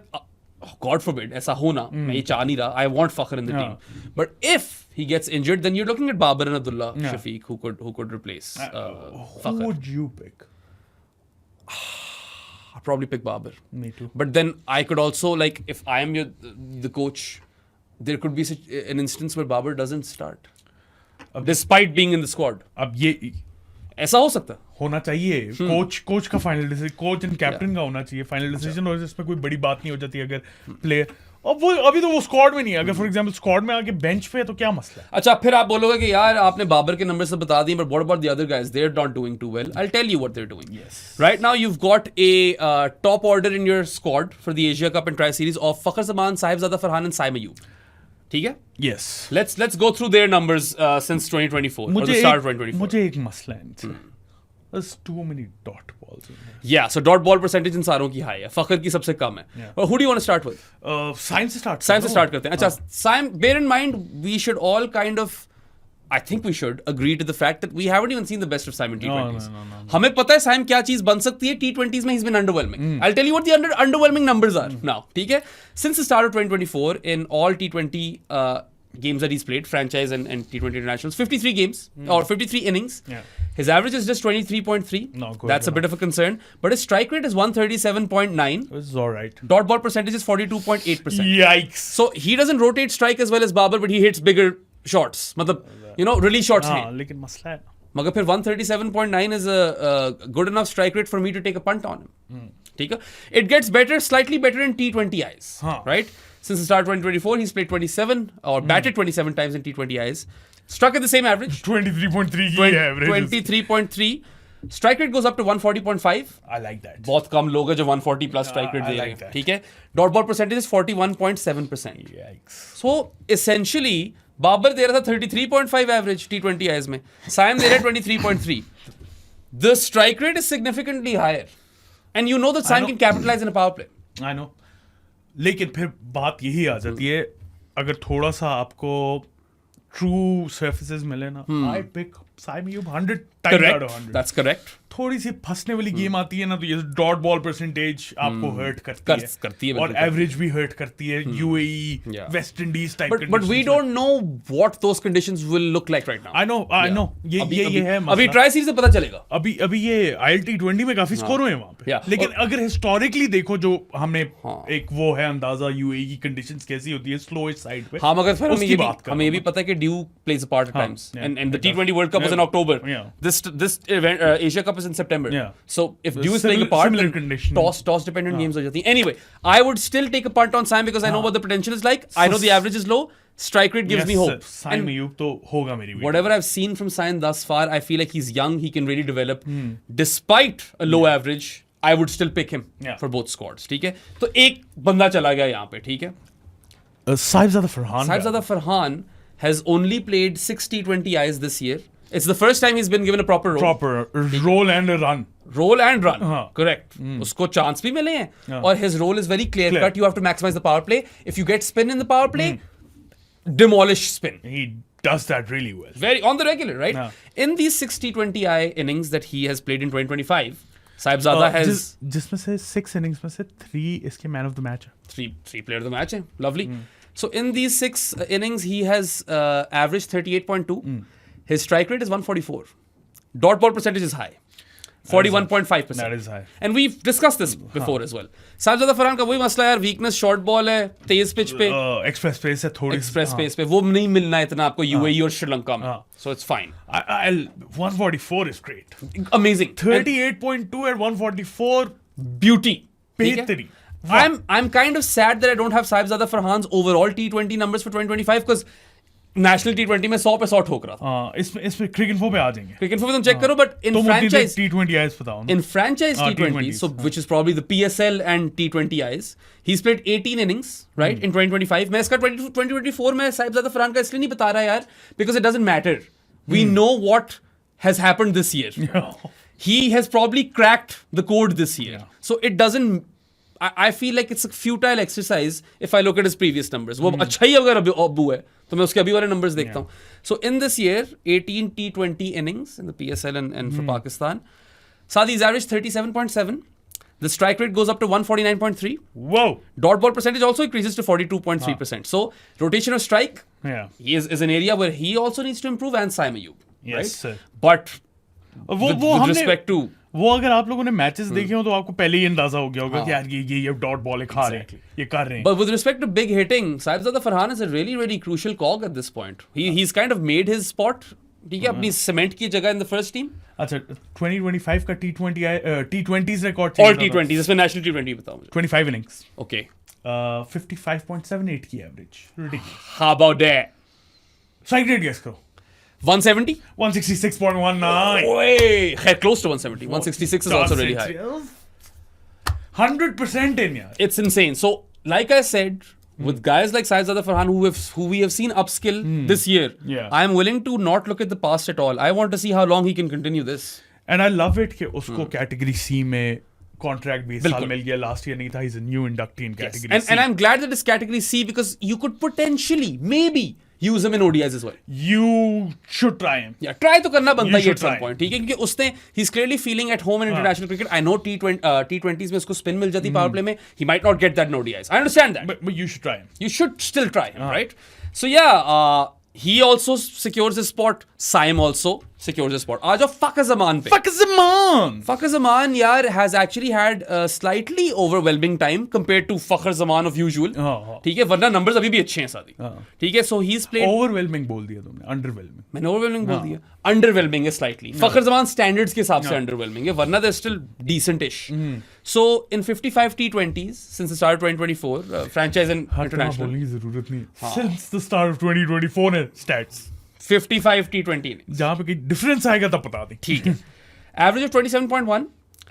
God forbid, ऐसा होना, मैं ये चाह नहीं रहा. I want Fakhar in the team. But if he gets injured, then you're looking at Babar and Abdullah Shafiq who could replace Fakhar. Who would you pick? I'd probably pick Babar. Me too. But then I could also, like, if I am the coach, there could be an instance where Babar doesn't start. Despite being in the squad. अब ये ऐसा हो सकता होना चाहिए. Coach का final decision, coach and captain का होना चाहिए फाइनल डिसीजन. और इसमें कोई बड़ी बात नहीं हो जाती अगर प्लेयर, अब वो अभी तो वो स्क्वाड में नहीं है. अगर फॉर एग्जांपल स्क्वाड में आके बेंच पे है तो क्या मसला है. अच्छा, फिर आप बोलोगे कि यार आपने बाबर के नंबर से बता दिए, but what about the other guys? They're not doing too well. I'll tell you what they're doing. Yes. Right now you've got a top order in your squad for the Asia Cup and Tri-Series of Fakhar Zaman, Sahibzada Farhan and Saim Ayub. ठीक है? Yes. Let's go through their numbers since 2024 or the start of 2024. मुझे एक मसला है इनसे. There's too many dot balls in there. Yeah, so dot ball percentage इन सारों की high है. फखर की सबसे कम है. Who do you want to start with? Saim से स्टार्ट. साइम से स्टार्ट करते हैं. अच्छा, Saim, bear in mind we should all kind of, I think we should agree to the fact that we haven't even seen the best of Saim in T20s. No. हमें पता है Saim क्या चीज बन सकती है. T20s में he's been underwhelming. I'll tell you what the underwhelming numbers are now. ठीक है? Since the start of 2024, in all T20 games that he's played, franchise and T20 internationals, 53 games or 53 innings. His average is just 23.3. That's a bit of a concern. But his strike rate is 137.9. It's all right. Dot ball percentage is 42.8%. Yikes. So he doesn't rotate strike as well as Babar, but he hits bigger shots. मतलब, release shots नहीं. लेकिन मसला है. मगर फिर 137.9 is a good enough strike rate for me to take a punt on him. ठीक है? It gets better, slightly better in T20Is. Right? Since the start of 2024, he's played 27 or batted 27 times in T20Is. Struck at the same average. 23.3 की average. 23.3. Strike rate goes up to 140.5. I like that. बहुत कम लोग हैं जो 140 plus strike rate दे रहे हैं. ठीक है? Dot ball percentage is 41.7%. Yikes. So essentially, Babar दे रहा था 33.5 एवरेज T20 आईज में, साइम दे रहा है 23.3. The strike rate is significantly higher, and you know that Saim can capitalize in a power play. I know. लेकिन फिर बात यही आ जाती है, अगर थोड़ा सा आपको ट्रू सर्फेसेस मिले ना, I pick Saim Ayub 100 times out of 100. That's correct. थोड़ी सी फंसने वाली गेम आती है ना, तो ये डॉट बॉल परसेंटेज आपको हर्ट करती है और बिल्कुल। एवरेज भी हर्ट करती है. UAE, Yeah. West Indies type But we don't know what those conditions will look like right now. I know ये है मसला. अभी ट्राई सीरीज से पता चलेगा. अभी ये ILT20 में काफी स्कोर हुए हैं वहां पे. Yeah. लेकिन अगर हिस्टोरिकली देखो, जो हमें हाँ. एक वो है अंदाजा UAE की कंडीशंस कैसी होती है स्लोएस्ट साइड पे. हाँ, मगर फिर उसकी बात कर हमें ये भी रहा पता है कि due plays a part at हाँ, times, yeah, and the it does. T20 World Cup was in Yeah. October. Yeah. This event, Asia Cup is in September. Yeah. So if due is playing a part, similar then condition. toss dependent games हो जाती हैं. Anyway, I would still take a punt on Saim because I know what the potential is like. I know the average is low. Strike rate gives me hope. Saim And Ayub तो होगा मेरी. whatever I've seen from Saim thus far, I feel like he's young. He can really develop. Despite a low average, I would still pick him Yeah. for both squads. ठीक है? तो एक बंदा चला गया यहाँ पे. ठीक है? Saibzada Farhan. Saibzada Farhan has only played 6 T20Is this year. It's the first time he's been given a proper role. Proper role and a run. Roll and run. हाँ. Correct. उसको chance भी मिले हैं. हाँ. और his role is very clear Clear. cut. You have to maximize the power play. If you get spin in the power play, demolish spin. He does that really well. Very on the regular, right? हाँ. In these 6 T20I innings that he has played in 2025, Saibzada has जिसमें से 6 innings में से 3 इसके man of the match है. three player of the match. Lovely. So in these 6 innings, he has averaged 38.2. His strike rate is 144. Dot ball percentage is high. 41.5%. That is high. And we've discussed this before as well. Saibzada Farhan का वही मसला है यार, weakness short ball है, तेज pitch पे, Express pace है थोड़ी. express pace पे, वो नहीं मिलना है इतना आपको UAE और श्रीलंका में. So it's fine. 144 is great. Amazing. 38.2 at 144. Beauty. ठीक है? बेहतरीन. I'm kind of sad that I don't have Saibzada Farhan's overall T20 numbers for 2025 because National T20 में 100 पे 100 ठोक रहा था. इसमें cricket info पे आ जाएंगे. Cricket info में तुम check करो, but in तो franchise T20 आइस बताओ ना. in franchise T20, T20s, so which is probably the PSL and T20Is, he's played 18 innings, right, in 2025. मैं इसका 2024 में Saibzada Farhan का इसलिए नहीं बता रहा यार, because it doesn't matter. We know what has happened this year. He has probably cracked the code this year. So it doesn't. I feel like it's a futile exercise if I look at his previous numbers. वो अच्छा ही अगर अबू है तो मैं उसके अभी वाले numbers देखता हूँ. So in this year, 18 T20 innings in the PSL and for Pakistan, Saadi's averaged 37.7. The strike rate goes up to 149.3. Whoa. Dot ball percentage also increases to 42.3%. So rotation of strike is an area where he also needs to improve, and Saim Ayub. Yes, right? sir. But वो with हमने respect to वो अगर आप लोगों ने matches देखे हो तो आपको पहले ही अंदाजा हो गया होगा कि यार ये डॉट बॉल है, खा रहे हैं, ये कर रहे हैं. But with respect to big hitting, Saibzada Farhan is a really, really crucial cog at this point. He's kind of made his spot. ठीक है, अपनी सीमेंट की जगह in the first team. अच्छा 2025 का T20s रिकॉर्ड All T20s, इसमें national T20 बताओ मुझे. 25 innings. Okay. 55.78 की average. Ridiculous. How about that? Strike rate guess करो. 170? 166.19. Wait, close to 170. 166 is also really high. 100% in yaar. It's insane. So, like I said, with guys like Saibzada Farhan who we have seen upskill this year, Yeah. I'm willing to not look at the past at all. I want to see how long he can continue this. And I love it कि उसको category C में contract भी इस साल बिल्कुल. मिल गया. Last year नहीं था. He's a new inductee in category C. And I'm glad that it's category C because you could potentially, maybe, use him in ODIs as well. You should try him. Yeah, try तो करना बनता You he at should some try. point. ठीक है, क्योंकि उसने he's clearly feeling at home in international cricket. I know T20s में उसको spin मिल जाती power play में. He might not get that in ODIs. I understand that. But you should try him. You should still try him, right? So yeah, he also secures his spot. Saim also secures his spot. आज Fakhar Zaman पे. Fuck Zaman! Fakhar Zaman यार has actually had a slightly overwhelming time compared to Fakhar Zaman of usual. हाँ. ठीक है, वरना numbers अभी भी अच्छे हैं सादी. ठीक है, so he's played. Overwhelming बोल दिया तुमने. Underwhelming. मैंने overwhelming बोल दिया. Underwhelming है slightly. Fakhar Zaman standards के हिसाब से underwhelming है, वरना they're still decent-ish. So in 55 T20s since the start of 2024, franchise and international. बोलने की जरूरत नहीं. Since the start of 2024 ने stats. 55 T20 innings. जहाँ पे कोई डिफरेंस आएगा तब बता दें. ठीक है. Average of 27.1.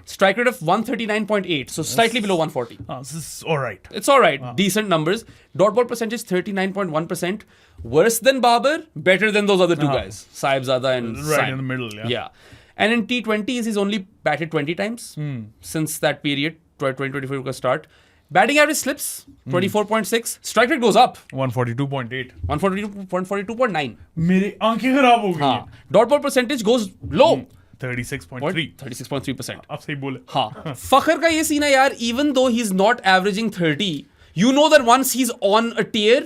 strike rate of 139.8, so slightly below 140. This is all right. It's all right. Decent numbers. Dot ball percentage 39.1%. Worse than Babar, better than those other two guys, Sahibzada and Right Saib. in the middle, yeah. Yeah. And in T20s, he's only batted 20 times since that period, 2024 start. Batting average slips 24.6. Strike rate goes up 142.8. 142.9. मेरी आंखें खराब हो गई हैं. हाँ. Dot ball percentage goes low. 36.3. 36.3%. आप सही बोले. हाँ. Fakhar का ये सीन है यार, even though he's not averaging 30, you know that once he's on a tier,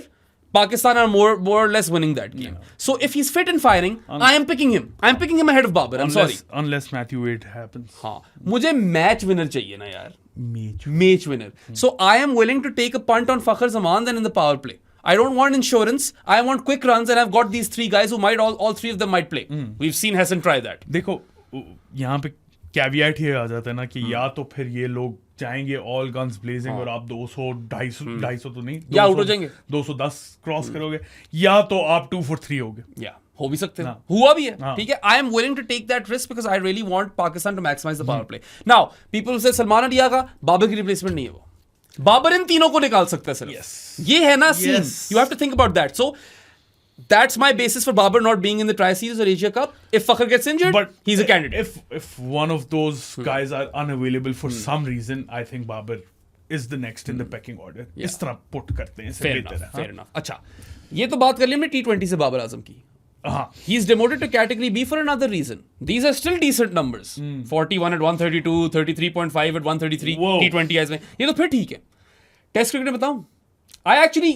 Pakistan are more or less winning that game. So if he's fit and firing, I am picking him. I am picking him ahead of Babar. I'm sorry. Unless Matthew Wade happens. हाँ. मुझे match winner चाहिए ना यार. Match. Match winner. So I am willing to take a punt on Fakhar Zaman than in the power play. I don't want insurance. I want quick runs, and I've got these three guys who might all three of them might play. We've seen Hassan try that. देखो यहाँ पे caveat ये आ जाता है ना कि या तो फिर ये लोग जाएंगे ऑल गन्स ब्लेजिंग और आप 200 250 तो नहीं या आउट हो जाएंगे 210 क्रॉस करोगे या तो आप 2 for 3 होगे. या हो भी सकते हैं. हुआ भी है. हाँ. ठीक है. I am willing to take that risk because I really want Pakistan to maximise the power play. Now people say Salman Ali Agha Babar की रिप्लेसमेंट नहीं है वो. बाबर इन तीनों को निकाल सकता है सिर्फ. Yes. ये है ना सीन. Yes. You have to think about that. So that's my basis for Babar not being in the Tri-Series or Asia Cup. If Fakhar gets injured, But he's a candidate. If one of those guys are unavailable for some reason, I think Babar is the next in the pecking order. Yeah. इस तरह put करते हैं. Fair enough. Fair enough. अच्छा, ये तो बात कर ली हमने T20 से बाबर आजम की. हाँ. He's demoted to category B for another reason. These are still decent numbers. 41 at 132, 33.5 at 133 Whoa. T20 में. ये तो फिर ठीक है. Test cricket में बताऊं? I actually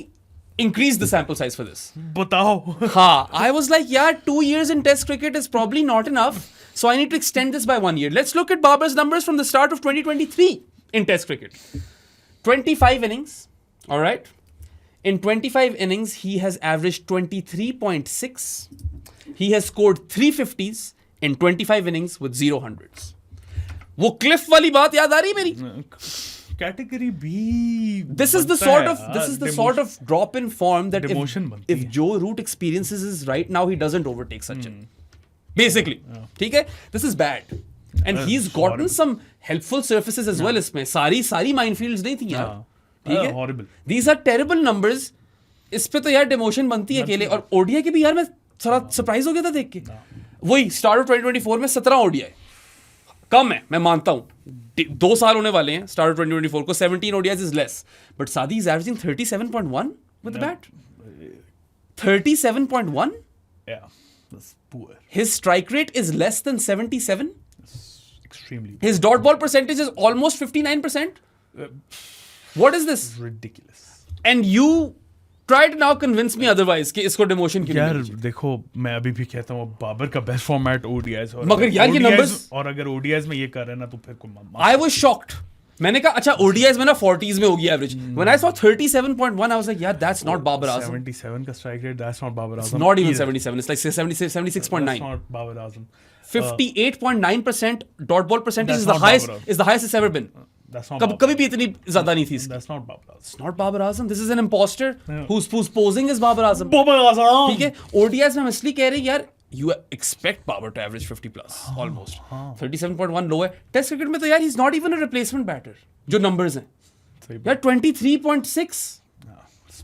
increased the sample size for this. बताओ. हाँ, I was like, yeah, 2 years in Test cricket is probably not enough. So I need to extend this by 1 year. Let's look at Babar's numbers from the start of 2023 in Test cricket. 25 innings. All right. In 25 innings, he has averaged 23.6. He has scored 350s in 25 innings with 0 hundreds. वो Cliff वाली बात याद आ रही है मेरी? Category B. This is the sort of drop in form that demotion बनती if है. Joe Root experiences is right now, he doesn't overtake Sachin. Basically. ठीक है? This is bad. And he's gotten some helpful surfaces as well इसमें. सारी minefields नहीं थी यार. ठीक है? Horrible. These are terrible numbers. इस पे तो यार demotion बनती है अकेले. और ODI के भी यार मैं थोड़ा सरप्राइज हो गया था देख के. वही स्टार्ट ऑफ 2024 में 17 ODI. कम है, मैं मानता हूं. 2 साल होने वाले हैं स्टार्ट ऑफ 2024 को. 17 ODIs is less. But Sadi is averaging 37.1 with the bat. 37.1? Yeah. That's poor. His strike rate is less than 77. Extremely His dot ball percentage is almost 59%. What is this? ridiculous. And you try to now convince me otherwise कि इसको demotion के लिए यार मिलनी चाहिए. देखो मैं अभी भी कहता हूँ बाबर का बेस्ट फॉर्मेट ODIs और मगर यार ये ODIs numbers- और अगर ODIs में ये कर रहे हैं ना तो फिर कोई I was shocked. मैंने कहा अच्छा ODIs में ना 40s में होगी average. When I saw 37.1 I was like yeah that's not Babar Azam. 77 का strike rate, that's not Babar Azam. Not even either. 77. It's like 76.9. That's not Babar Azam. 58.9% dot ball percentage That's is the not highest. Babar Azam. Is the highest it's ever been. That's not कभी Babar भी इतनी ज्यादा नहीं थी इसकी. That's not Babar Azam. It's not Babar Azam. This is an imposter who's posing as Babar Azam. Babar Azam. ठीक है. ODIs में हम इसलिए कह रहे हैं यार you expect Babar to average 50 plus almost. 37.1 low है. Test cricket में तो यार he's not even a replacement batter. जो numbers हैं. सही बात. यार 23.6.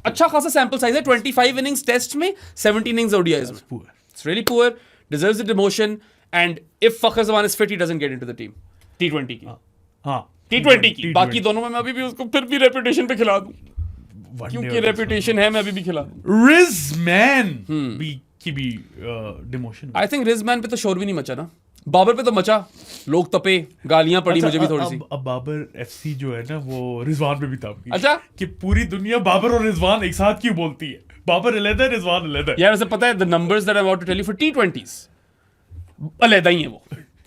अच्छा खासा sample size है. 25 innings test में 17 innings ODIs में. Poor. It's really poor. Deserves the demotion. And if Fakhar Zaman is fit, he doesn't get into the team. T20 की. हाँ. T20 की. बाकी दोनों में मैं अभी भी उसको फिर भी रेपुटेशन पे खिला दूं. One क्योंकि day रेपुटेशन है मैं अभी भी खिला दूं. Rizman की भी demotion. I think Rizman पे तो शोर भी नहीं मचा ना. बाबर पे तो मचा. लोग तपे. गालियां पड़ी मुझे भी थोड़ी सी. अब बाबर FC जो है ना वो रिजवान पे भी था. अच्छा? कि पूरी दुनिया बाबर और रिजवान एक साथ क्यों बोलती है? बाबर अलग है, रिजवान अलग है. यार वैसे पता है the numbers that I'm about to tell you for T20s अलहदा ही है वो.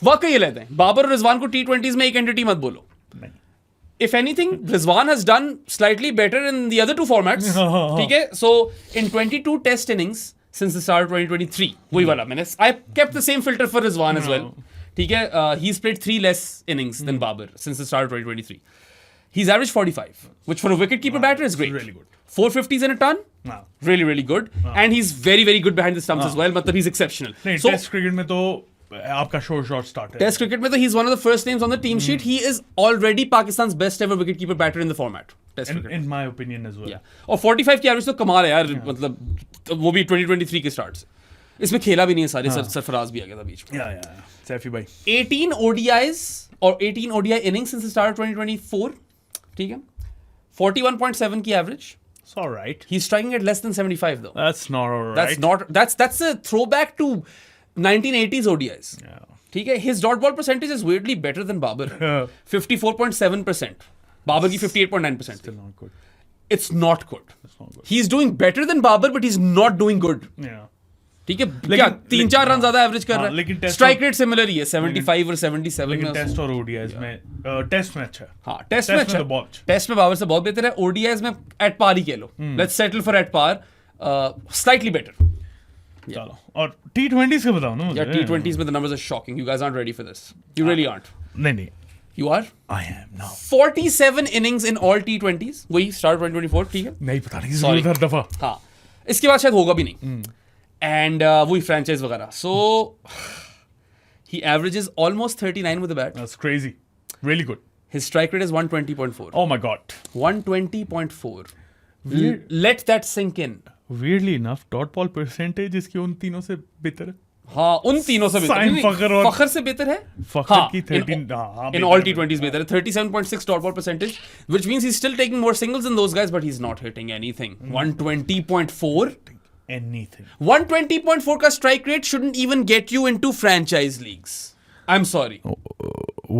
वाकई अलहदा है. बाबर और रिजवान को T20s में एक एंटिटी मत बोलो. नहीं. If anything, Rizwan has done slightly better in the other two formats. ठीक है? So in 22 test innings since the start of 2023, वही वाला मैंने I kept the same filter for Rizwan as well. ठीक है? He's played 3 less innings than Babar since the start of 2023. He's averaged 45, which for a wicketkeeper batter is great. Really good. 450s in a ton. हाँ. Really, really good. And he's very, very good behind the stumps as well. मतलब he's exceptional. नहीं, So test cricket में तो आपका shot starter. Test cricket में तो he is one of the first names on the team sheet. He is already Pakistan's best ever wicketkeeper batter in the format. Test cricket. In my opinion as well. Yeah. और 45 की average तो कमाल है यार, मतलब वो भी 2023 के स्टार्ट से. इसमें खेला भी नहीं है सारे, सरफराज भी आ गया था बीच में. Yeah. सैफी भाई. 18 ODIs और 18 ODI innings since the start of 2024. ठीक है. 41.7 की average. It's all right. He's striking at less than 75 though. That's not all right. That's a throwback to 1980s ODIs. Yeah. ठीक है. His dot ball percentage is weirdly better than Babar. 54.7%. Babar की 58.9%. Still not good. It's not good. It's not good. He's doing better than Babar, but he's not doing good. Yeah. ठीक है. क्या 3-4 run ज्यादा average कर हाँ, रहा लेकिन है. टेस्ट स्ट्राइक रेट सिमिलर ही है, 75 और 77 लेकिन में. टेस्ट और ओडीआईज में टेस्ट में अच्छा है. हाँ, टेस्ट में अच्छा. तो बहुत अच्छा. टेस्ट में बाबर से बहुत बेहतर है. ओडीआईज में एट पार ही कह लो. Let's settle for at par. Slightly better. चलो, और T20s का बताओ ना मुझे. Yeah, T20s में the numbers are shocking. You guys aren't ready for this. You really aren't. नहीं. You are? I am now. 47 innings in all T20s. वही start 2024, ठीक है? नहीं पता नहीं. Sorry. हर दफा. हाँ. इसके बाद शायद होगा भी नहीं. And वही franchise वगैरह. So he averages almost 39 with the bat. That's crazy. Really good. His strike rate is 120.4. Oh my god. 120.4. Let that sink in. Weirdly enough, dot ball percentage इसकी उन तीनों से बेहतर है. हाँ, उन तीनों से बेहतर साइम है. फखर और फखर से बेहतर है. फखर की 13 in all T20s बेहतर है. 37.6 dot ball percentage, which means he's still taking more singles than those guys, but he's not hitting anything. 120.4. anything. 120.4 का strike rate shouldn't even get you into franchise leagues. I'm sorry.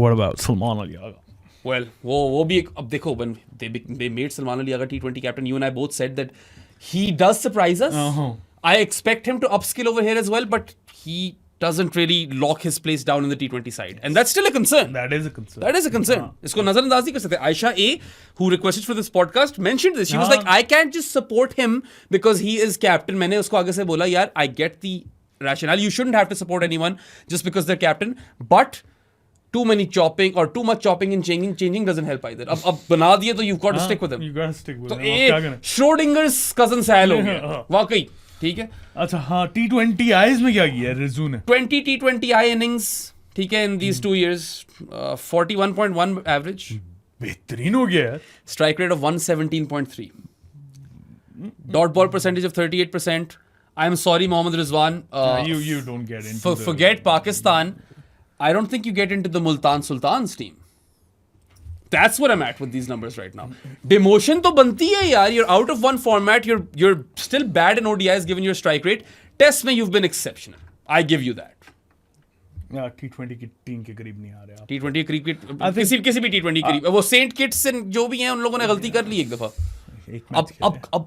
What about Salman Ali Agha? Well, वो भी एक, अब देखो, when they made Salman Ali Agha T20 captain, you and I both said that he does surprise us. I expect him to upskill over here as well, but he doesn't really lock his place down in the T20 side. And that's still a concern. That is a concern. That is a concern. इसको नजरअंदाज नहीं कर सकते. Aisha A, who requested for this podcast, mentioned this. She was like, I can't just support him because he is captain. मैंने उसको आगे से बोला, यार, I get the rationale. You shouldn't have to support anyone just because they're captain. But too many chopping or too much chopping and changing doesn't help either. अब बना दिए तो you've got to stick with him. You gotta stick with तो him. क्या करें? Schrodinger's cousin Sal हो गया. वाकई. ठीक है. अच्छा हाँ, T20Is में क्या किया है रिजू ने? 20 T20I innings, ठीक है, in these 2 years, 41.1 average. बेहतरीन हो गया यार. Strike rate of 117.3. Dot ball percentage of 38%. I'm sorry, Mohammad Rizwan. You don't get into Forget Pakistan. I don't think you get into the Multan Sultans team. That's what I'm at with these numbers right now. Demotion तो बनती है यार. You're out of one format. You're still bad in ODIs given your strike rate. Test में you've been exceptional. I give you that. T20 की team के करीब नहीं आ रहे आप. T20 क्रिकेट किसी भी T20 करीब. वो सेंट किट्स जो भी हैं उन लोगों ने गलती कर ली एक दफा.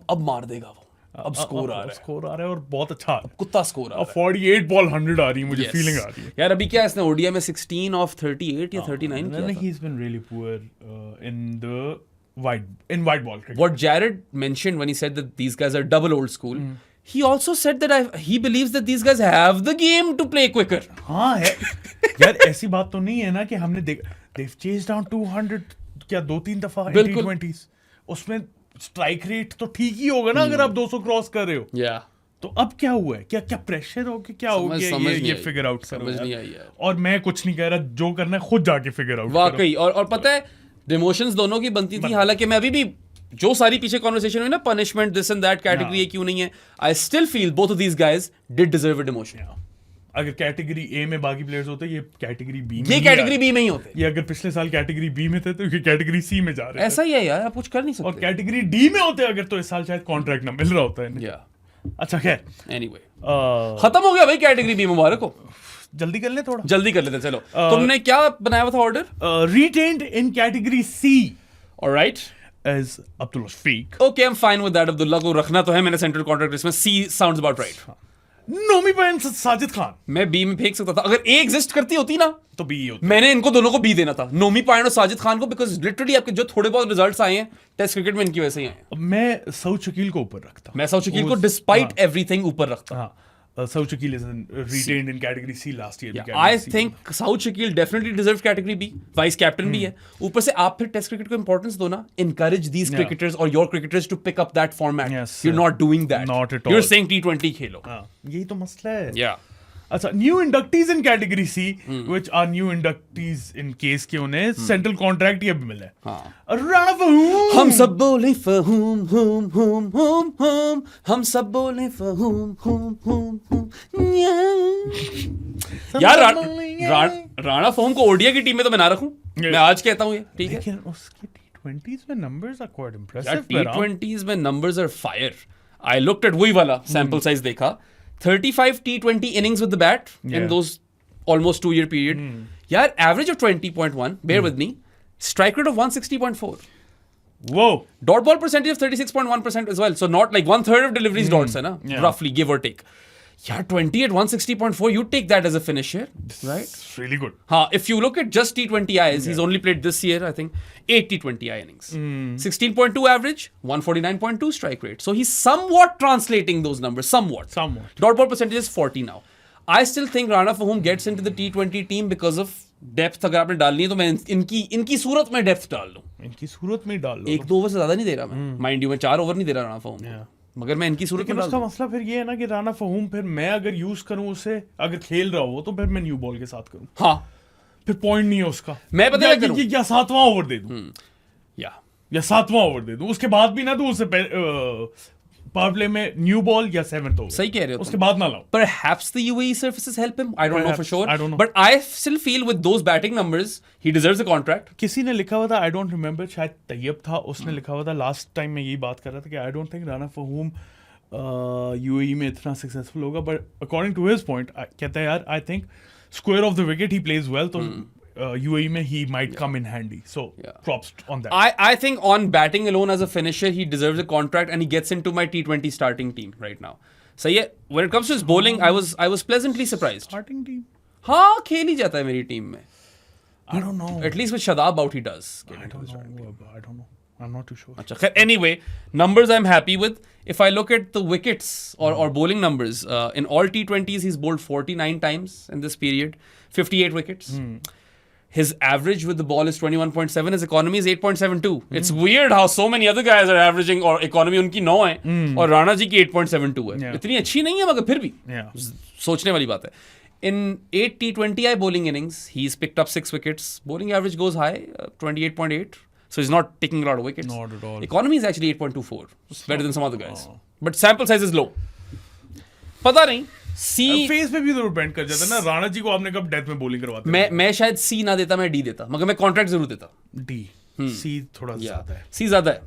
अब मार देगा वो. अब स्कोर आ रहा है और बहुत अच्छा आ रहा है. कुत्ता स्कोर आ रहा है. 48 बॉल 100 आ रही है. मुझे फीलिंग आ रही है यार. अभी क्या इसने ओडीआई में 16 ऑफ 38 या 39 किया था. He's been really poor in white ball cricket. What Jared mentioned when he said that these guys are double old school, he also said that he believes that these guys have the game to play quicker. हाँ है यार. ऐसी बात तो नहीं है ना कि हमने they've chased down 200 क्या 2-3 दफा in T20s. उसमें स्ट्राइक रेट तो ठीक ही होगा ना अगर आप 200 क्रॉस कर रहे हो. तो अब क्या हुआ है? क्या प्रेशर हो कि क्या हो गया? ये फिगर आउट करो. समझ नहीं आई यार. और मैं कुछ नहीं कह रहा. जो करना है खुद जाके फिगर आउट करो. वाकई. और पता है डिमोशंस दोनों की बनती थी. हालांकि मैं अभी भी जो सारी पीछे कॉन्वर्सेशन हुई ना, punishment this and that category ये क्यों नहीं है, I still feel both of these guys did deserve a demotion. अगर कैटेगरी ए में बाकी प्लेयर्स होते, ये कैटेगरी बी में, ये कैटेगरी बी में ही होते. ये अगर पिछले साल कैटेगरी बी में थे तो ये कैटेगरी सी में जा रहे हैं. ऐसा ही है यार. आप कुछ कर नहीं सकते. और कैटेगरी डी में होते अगर तो इस साल शायद कॉन्ट्रैक्ट ना मिल रहा होता है. अच्छा खैर, एनीवे खत्म हो गया भाई कैटेगरी बी. मुबारक हो. जल्दी कर ले थोड़ा. जल्दी कर लेते. चलो तुमने क्या बनाया हुआ था order? Retained in category C. Alright. as Abdullah Shafiq. Okay, I'm fine with that. Abdullah को रखना तो है मैंने सेंट्रल कॉन्ट्रैक्ट लिस्ट में. C sounds about right. Nomi and Sajid Khan मैं बी में फेंक सकता था. अगर ए एग्जिस्ट करती होती ना तो बी होती. मैंने इनको दोनों को बी देना था, नोमी पायन और साजिद खान को, बिकॉज लिटरली आपके जो थोड़े बहुत रिजल्ट्स आए हैं टेस्ट क्रिकेट में इनकी वजह से ही आए. मैं सऊद शकील को ऊपर रखता. मैं सऊद शकील को डिस्पाइट एवरीथिंग ऊपर रखता. Saud Shakil is retained in category C last year. I think Saud Shakil definitely deserves category B. Vice captain भी है. ऊपर से आप फिर टेस्ट क्रिकेट को इंपॉर्टेंस दो ना. Encourage these cricketers or your cricketers to pick up that format. Yes, You're not doing that. Not at all. You're saying T20 खेलो. यही तो मसला है. Yeah. अच्छा, new inductees in category C which are new inductees in case के उन्हें central contract ये भी मिला है. हाँ. राणा फहूम. हम सब बोले फहूम हुम हुम हुम हुम, हम सब बोले फहूम हुम हुम हुम. यार राणा फहूम को ओडिया की टीम में तो मैं ना रखूं. मैं आज कहता हूं ये ठीक है. लेकिन उसके T20s में numbers are quite यार impressive. T20s में numbers are fire. I looked at वही वाला sample size देखा. 35 T20 innings with the bat in those almost 2-year period. यार average of 20.1. Bear with me. Strike rate of 160.4. Whoa. Dot ball percentage of 36.1% as well. So not like 1/3 of deliveries dots है ना, roughly give or take. यार 20 at 160.4, you take that as a finisher, right? It's really good. हाँ, if you look at just T20Is, he's only played this year, I think, 8 T20I innings. 16.2 average, 149.2 strike rate. So he's somewhat translating those numbers, somewhat. Dot ball percentage is 40 now. I still think Rana Fahum gets into the T20 team because of depth. अगर आपने डालनी है तो मैं इनकी सूरत में depth डाल लूँ. इनकी सूरत में डाल लो. 1-2 ओवर से ज्यादा नहीं दे रहा मैं. Mind you, मैं 4 ओवर नहीं दे रहा राणा फहूम. मगर मैं इनकी सूरत में उसका मसला फिर ये है ना कि राणा फहूम फिर मैं अगर यूज करूं उसे, अगर खेल रहा हो तो फिर मैं न्यू बॉल के साथ करूं. हाँ, फिर पॉइंट नहीं है उसका. मैं पता क्या करूं, या 7वां ओवर दे दूं, या 7वां ओवर दे दूं, उसके बाद भी ना तो उसे पावर प्ले में न्यू बॉल या 7th ओवर. सही कह रहे हो. उसके बाद ना लाओ. Perhaps the UAE surfaces help him. I don't know for sure. I don't know. But I still feel with those batting numbers, he deserves a contract. किसी ने लिखा हुआ था, आई डोंट रिमेंबर, शायद तैयब था, उसने लिखा हुआ था लास्ट टाइम मैं यही बात कर रहा था कि I don't think Rana Faheem UAE में इतना सक्सेसफुल होगा. But according to his point कहता है यार, I think square of the wicket he plays well, तो UAE में he might come in handy. So props on that. I think on batting alone as a finisher, he deserves a contract and he gets into my T20 starting team right now. So yeah, when it comes to his bowling, I was pleasantly surprised. Starting team? हाँ, खेल ही जाता है मेरी team में. I don't know. At least with Shadab out, he does. I don't know. I'm not too sure. Achha, anyway, numbers I'm happy with. If I look at the wickets or bowling numbers, in all T20s, he's bowled 49 times in this period, 58 wickets. His average with the ball is 21.7. His economy is 8.72. It's weird how so many other guys are averaging, और economy उनकी 9 है और राणा जी की 8.72 है. इतनी अच्छी नहीं है मगर फिर भी सोचने वाली बात है. In 8 T20I bowling innings, he's picked up 6 wickets. Bowling average goes high, 28.8. So he's not taking a lot of wickets. Not at all. Economy is actually 8.24. It's better than some other guys. But sample size is low. पता नहीं. Face पे भी तो depend कर जाता है ना. राणा जी को आपने कब डेथ में बॉलिंग करवाते? मैं शायद C ना देता, मैं D देता, मगर मैं कॉन्ट्रैक्ट जरूर देता. D. C थोड़ा ज्यादा है. C ज्यादा है.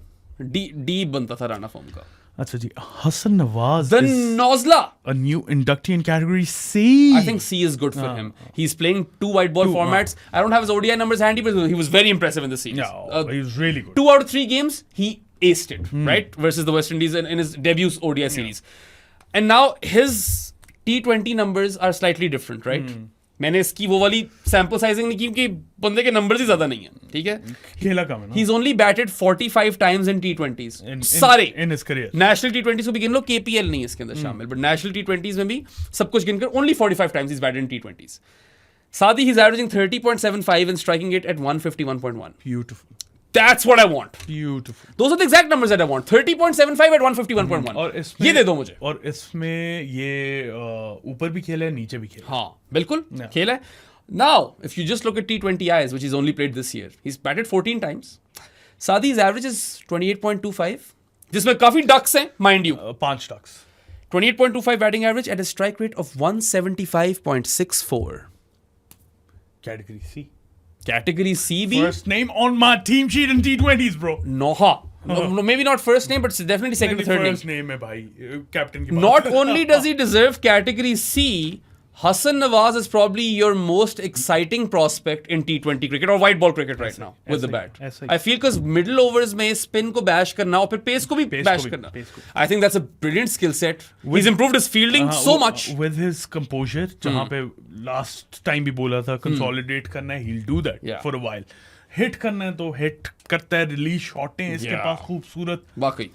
D बनता था राणा फॉर्म का. अच्छा जी, Hasan Nawaz The Nozla, a new inductee in category C. I think C is good for him. He's playing 2 white ball formats. I don't have his ODI numbers handy, but he was very impressive in the series. Yeah, he was really good. 2 out of 3 games, he aced it, right? Versus the West Indies in his debut ODI series. And now his T20 numbers are slightly different, right? मैंने इसकी वो वाली sample sizing नहीं की क्योंकि बंदे के numbers ही ज्यादा नहीं है. ठीक है, खेला कम है ना. He's only batted 45 times in T20s. सारे in his career. National T20s को भी गिन लो, KPL नहीं है इसके अंदर शामिल, बट नेशनल T20s में भी सब कुछ गिनकर only 45 times he's batted in T20s. साथ ही he's averaging 30.75 and striking it at 151.1. Beautiful. That's what I want. Beautiful. Those are the exact numbers that I want. 30.75 at 151.1. और इसमें ये दे दो मुझे. और इसमें ये ऊपर भी खेला है, नीचे भी खेला है. हाँ, बिल्कुल खेला है. Now, if you just look at T20Is, which he's only played this year, he's batted 14 times. Saadi's average is 28.25, जिसमें काफी ducks हैं, mind you. 5 ducks. 28.25 batting average at a strike rate of 175.64. Category C. Category C भी. First name on my team sheet in T20s, bro. No, maybe not first name, but definitely second or third name. First name है भाई, captain की बात. Not only does he deserve category C, Hasan Nawaz is probably your most exciting prospect in T20 cricket or white ball cricket right now with the bat. I feel because middle overs में spin को bash करना और फिर pace को भी bash करना. I think that's a brilliant skill set. He's improved his fielding so much. With his composure, जहाँ पे last time भी बोला था consolidate करना है, he'll do that for a while. Hit करना है तो hit करता है, release shot हैं इसके पास खूबसूरत. वाकई.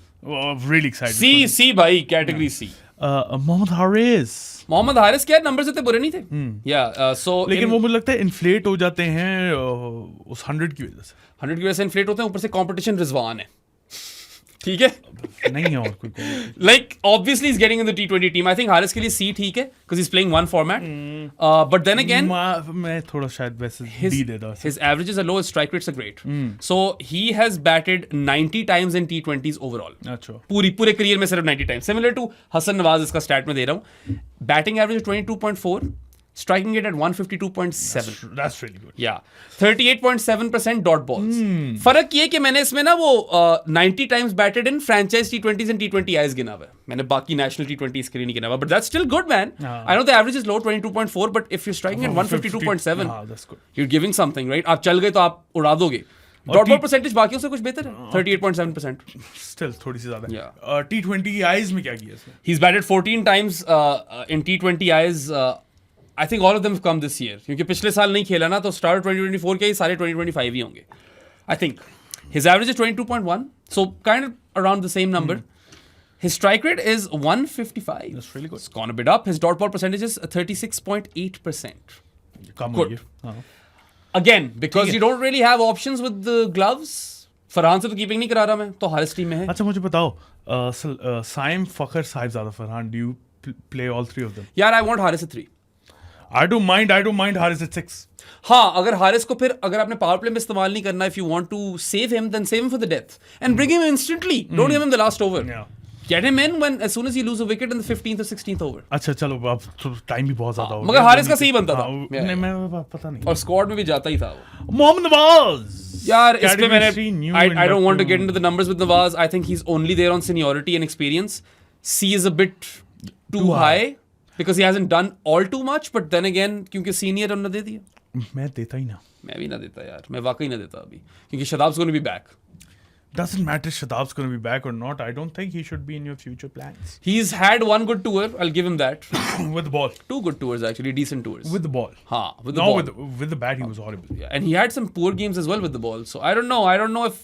Really excited. C भाई, category C. मोहम्मद हारिस क्या नंबर्स इतने बुरे नहीं थे. So लेकिन वो मुझे लगता है इन्फ्लेट हो जाते हैं उस 100 की वजह से. 100 की वजह से इन्फ्लेट होते हैं, ऊपर से कंपटीशन रिजवान है. ठीक है नहीं है और कोई quality. like obviously he's getting in the T20 team. I think Haris के लिए C ठीक है because he's playing one format. But then again, मैं थोड़ा शायद वैसे his, D देता. his averages are low, his strike rates are great. So he has batted 90 times in T20s overall. अच्छा. पूरे करियर में सिर्फ 90 times. Similar to Hassan Nawaz इसका stat में दे रहा हूँ. Batting average 22.4, striking it at 152.7. That's really good. Yeah, 38.7% dot balls. फर्क ये कि मैंने इसमें ना वो 90 times batted in franchise T20s and T20Is गिना हुआ है. मैंने बाकी national T20s के लिए नहीं गिना हुआ. But that's still good, man. I know the average is low, 22.4, but if you're striking at 152.7, that's good. you're giving something, right? आप चल गए तो आप उड़ा दोगे. Dot ball percentage बाकियों से कुछ बेहतर है. 38.7%. Still थोड़ी सी ज़्यादा. Yeah. T20Is में क्या किया इसने? He's batted 14 times in T20Is. I think all of them have come this year. क्योंकि पिछले साल नहीं खेला ना तो start 2024 के ही सारे 2025 ही होंगे. I think his average is 22.1, so kind of around the same number. His strike rate is 155. That's really good. It's gone a bit up. His dot ball percentage is 36.8%. Come Good. हो गया. हाँ. Again, because you don't really have options with the gloves. Farhan से तो keeping नहीं करा रहा मैं तो हारिस टीम में है. अच्छा मुझे बताओ साइम फखर Sahibzada Farhan do you play all three of them? यार I want Haris at 3. I don't mind Haris at 6. हाँ अगर हारिस को फिर अगर आपने पावर प्ले में इस्तेमाल नहीं करना if you want to save him then save him for the death and bring him instantly. Don't give him the last over. Yeah. Get him in when as soon as you lose a wicket in the 15th or 16th over. अच्छा चलो अब तो time भी बहुत ज्यादा हो गया. मगर हारिस का सही बनता था. नहीं मैं पता नहीं. और स्क्वाड में भी जाता ही था वो. मोहम्मद नवाज. यार इस पे मैंने Category I don't want to get into the numbers with Nawaz. I think he's only there on seniority and experience. C is a bit too high because he hasn't done all too much, but then again क्योंकि senior उन्होंने दे दिया. मैं देता ही ना. मैं भी ना देता यार. मैं वाकई ना देता अभी क्योंकि शदाब्स going to be back. Doesn't matter if Shadab's going to be back or not. I don't think he should be in your future plans. He's had one good tour. I'll give him that. With the ball. Two good tours actually, decent tours. With the ball. हाँ, with the No, ball. with the bat he was horrible. Yeah, and he had some poor games as well with the ball. So I don't know if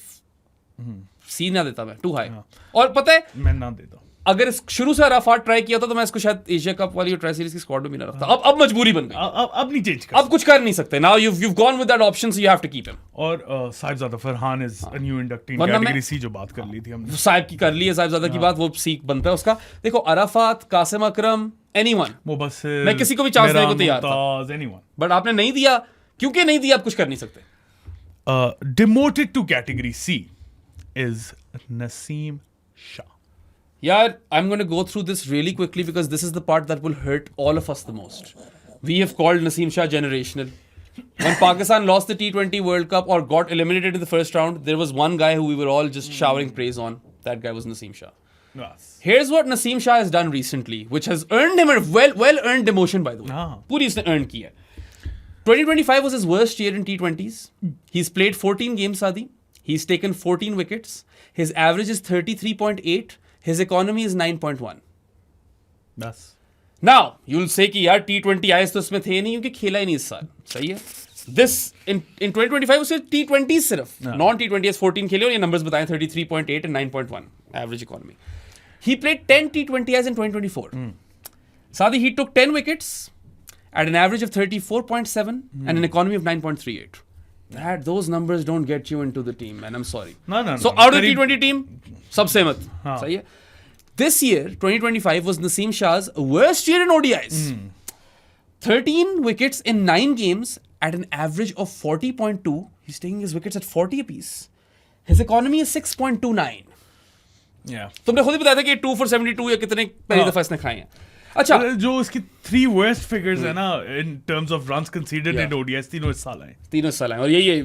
C ना देता मैं. Too high. और पता है मैं ना देता. अगर इस शुरू से अराफात ट्राई किया होता तो मैं इसको शायद एशिया कप वाली ट्राई सीरीज की स्क्वाड में भी ना रखता. अब मजबूरी बन गई. अब नहीं चेंज कर. अब कुछ कर नहीं सकते. Now you've gone with that option, so you have to keep him. और Sahibzada Farhan is a new inductee in वरना category C जो बात कर ली थी हमने. साहिब की कर ली है साहिबजादा की बात. वो सीख बनता है उसका. देखो अराफात, कासिम अकरम, anyone. वो बस मैं किसी को भी चांस देने को तैयार था. anyone. बट आपने नहीं दिया. क्योंकि नहीं दिया आप कुछ कर नहीं सकते. Demoted to category C is Naseem Shah. Yeah, I'm going to go through this really quickly because this is the part that will hurt all of us the most. We have called Naseem Shah generational. When Pakistan lost the T20 World Cup or got eliminated in the first round, there was one guy who we were all just showering praise on. That guy was Naseem Shah. Yes. Here's what Naseem Shah has done recently, which has earned him a well-earned demotion, by the way. पूरी इसने earn की है. 2025 was his worst year in T20s. He's played 14 games, Sadi. He's taken 14 wickets. His average is 33.8. His economy is 9.1. That's. Now, you'll say कि यार T20 आए तो इसमें थे नहीं क्योंकि खेला ही नहीं इस साल. सही है. This in 2025 उससे T20 सिर्फ. Non T20s 14 खेले और ये numbers बताएं 33.8 and 9.1 average economy. He played 10 T20Is in 2024. Sadi, he took 10 wickets at an average of 34.7 and an economy of 9.38. Those numbers don't get you into the team, man. I'm sorry. No. So out of the T20 team, सब सहमत. सही है. This year, 2025 was Naseem Shah's worst year in ODIs. 13 wickets in 9 games at an average of 40.2. He's taking his wickets at 40 apiece. His economy is 6.29. Yeah. तुमने खुद ही बताया था कि 2 for 72 या कितने पहली दफा इसने खाए हैं. अच्छा जो उसकी 3 worst figures है ना in terms of runs conceded in ODIs तीनों इस साल आए. तीनों साल आए और यही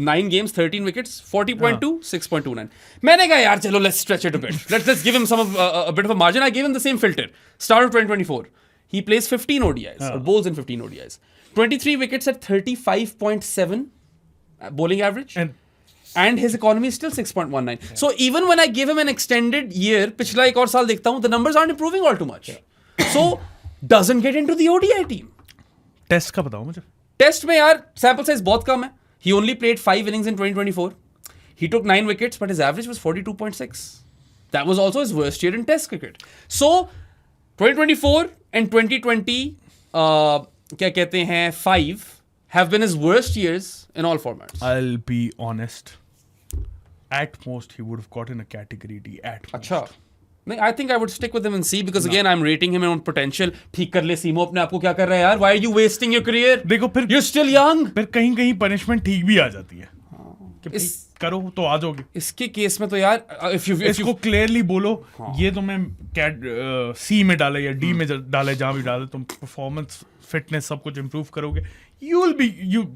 9 games 13 wickets 40.2 6.29. मैंने कहा यार चलो let's stretch it a bit. Let's give him some of a bit of a margin. I gave him the same filter. Start of 2024. He plays 15 ODIs or bowls in 15 ODIs. 23 wickets at 35.7 bowling average. And his economy is still 6.19. Yeah. So even when I give him an extended year, पिछला एक और साल देखता हूँ, the numbers aren't improving all too much. So doesn't get into the ODI team. Test का बताओ मुझे. Test में यार sample size बहुत कम है. He only played 5 innings in 2024. He took 9 wickets, but his average was 42.6. That was also his worst year in Test cricket. So 2024 and 2020, क्या कहते हैं 5 have been his worst years in all formats. I'll be honest. at most he would have gotten a category D at most. अच्छा नहीं, I think I would stick with him in C because again I'm rating him on potential. ठीक कर ले सीमो, अपने आप को क्या कर रहा है यार? Why are you wasting your career? देखो फिर You're still young. फिर कहीं punishment ठीक भी आ जाती है कि भाई करो तो आ जाओगे. इसके केस में तो यार if you इसको क्लियरली बोलो ये तुम्हें C में डाले या D में डाले, जहाँ भी डाले, तुम परफॉर्मेंस फिटनेस सब कुछ इम्प्रूव करोगे, you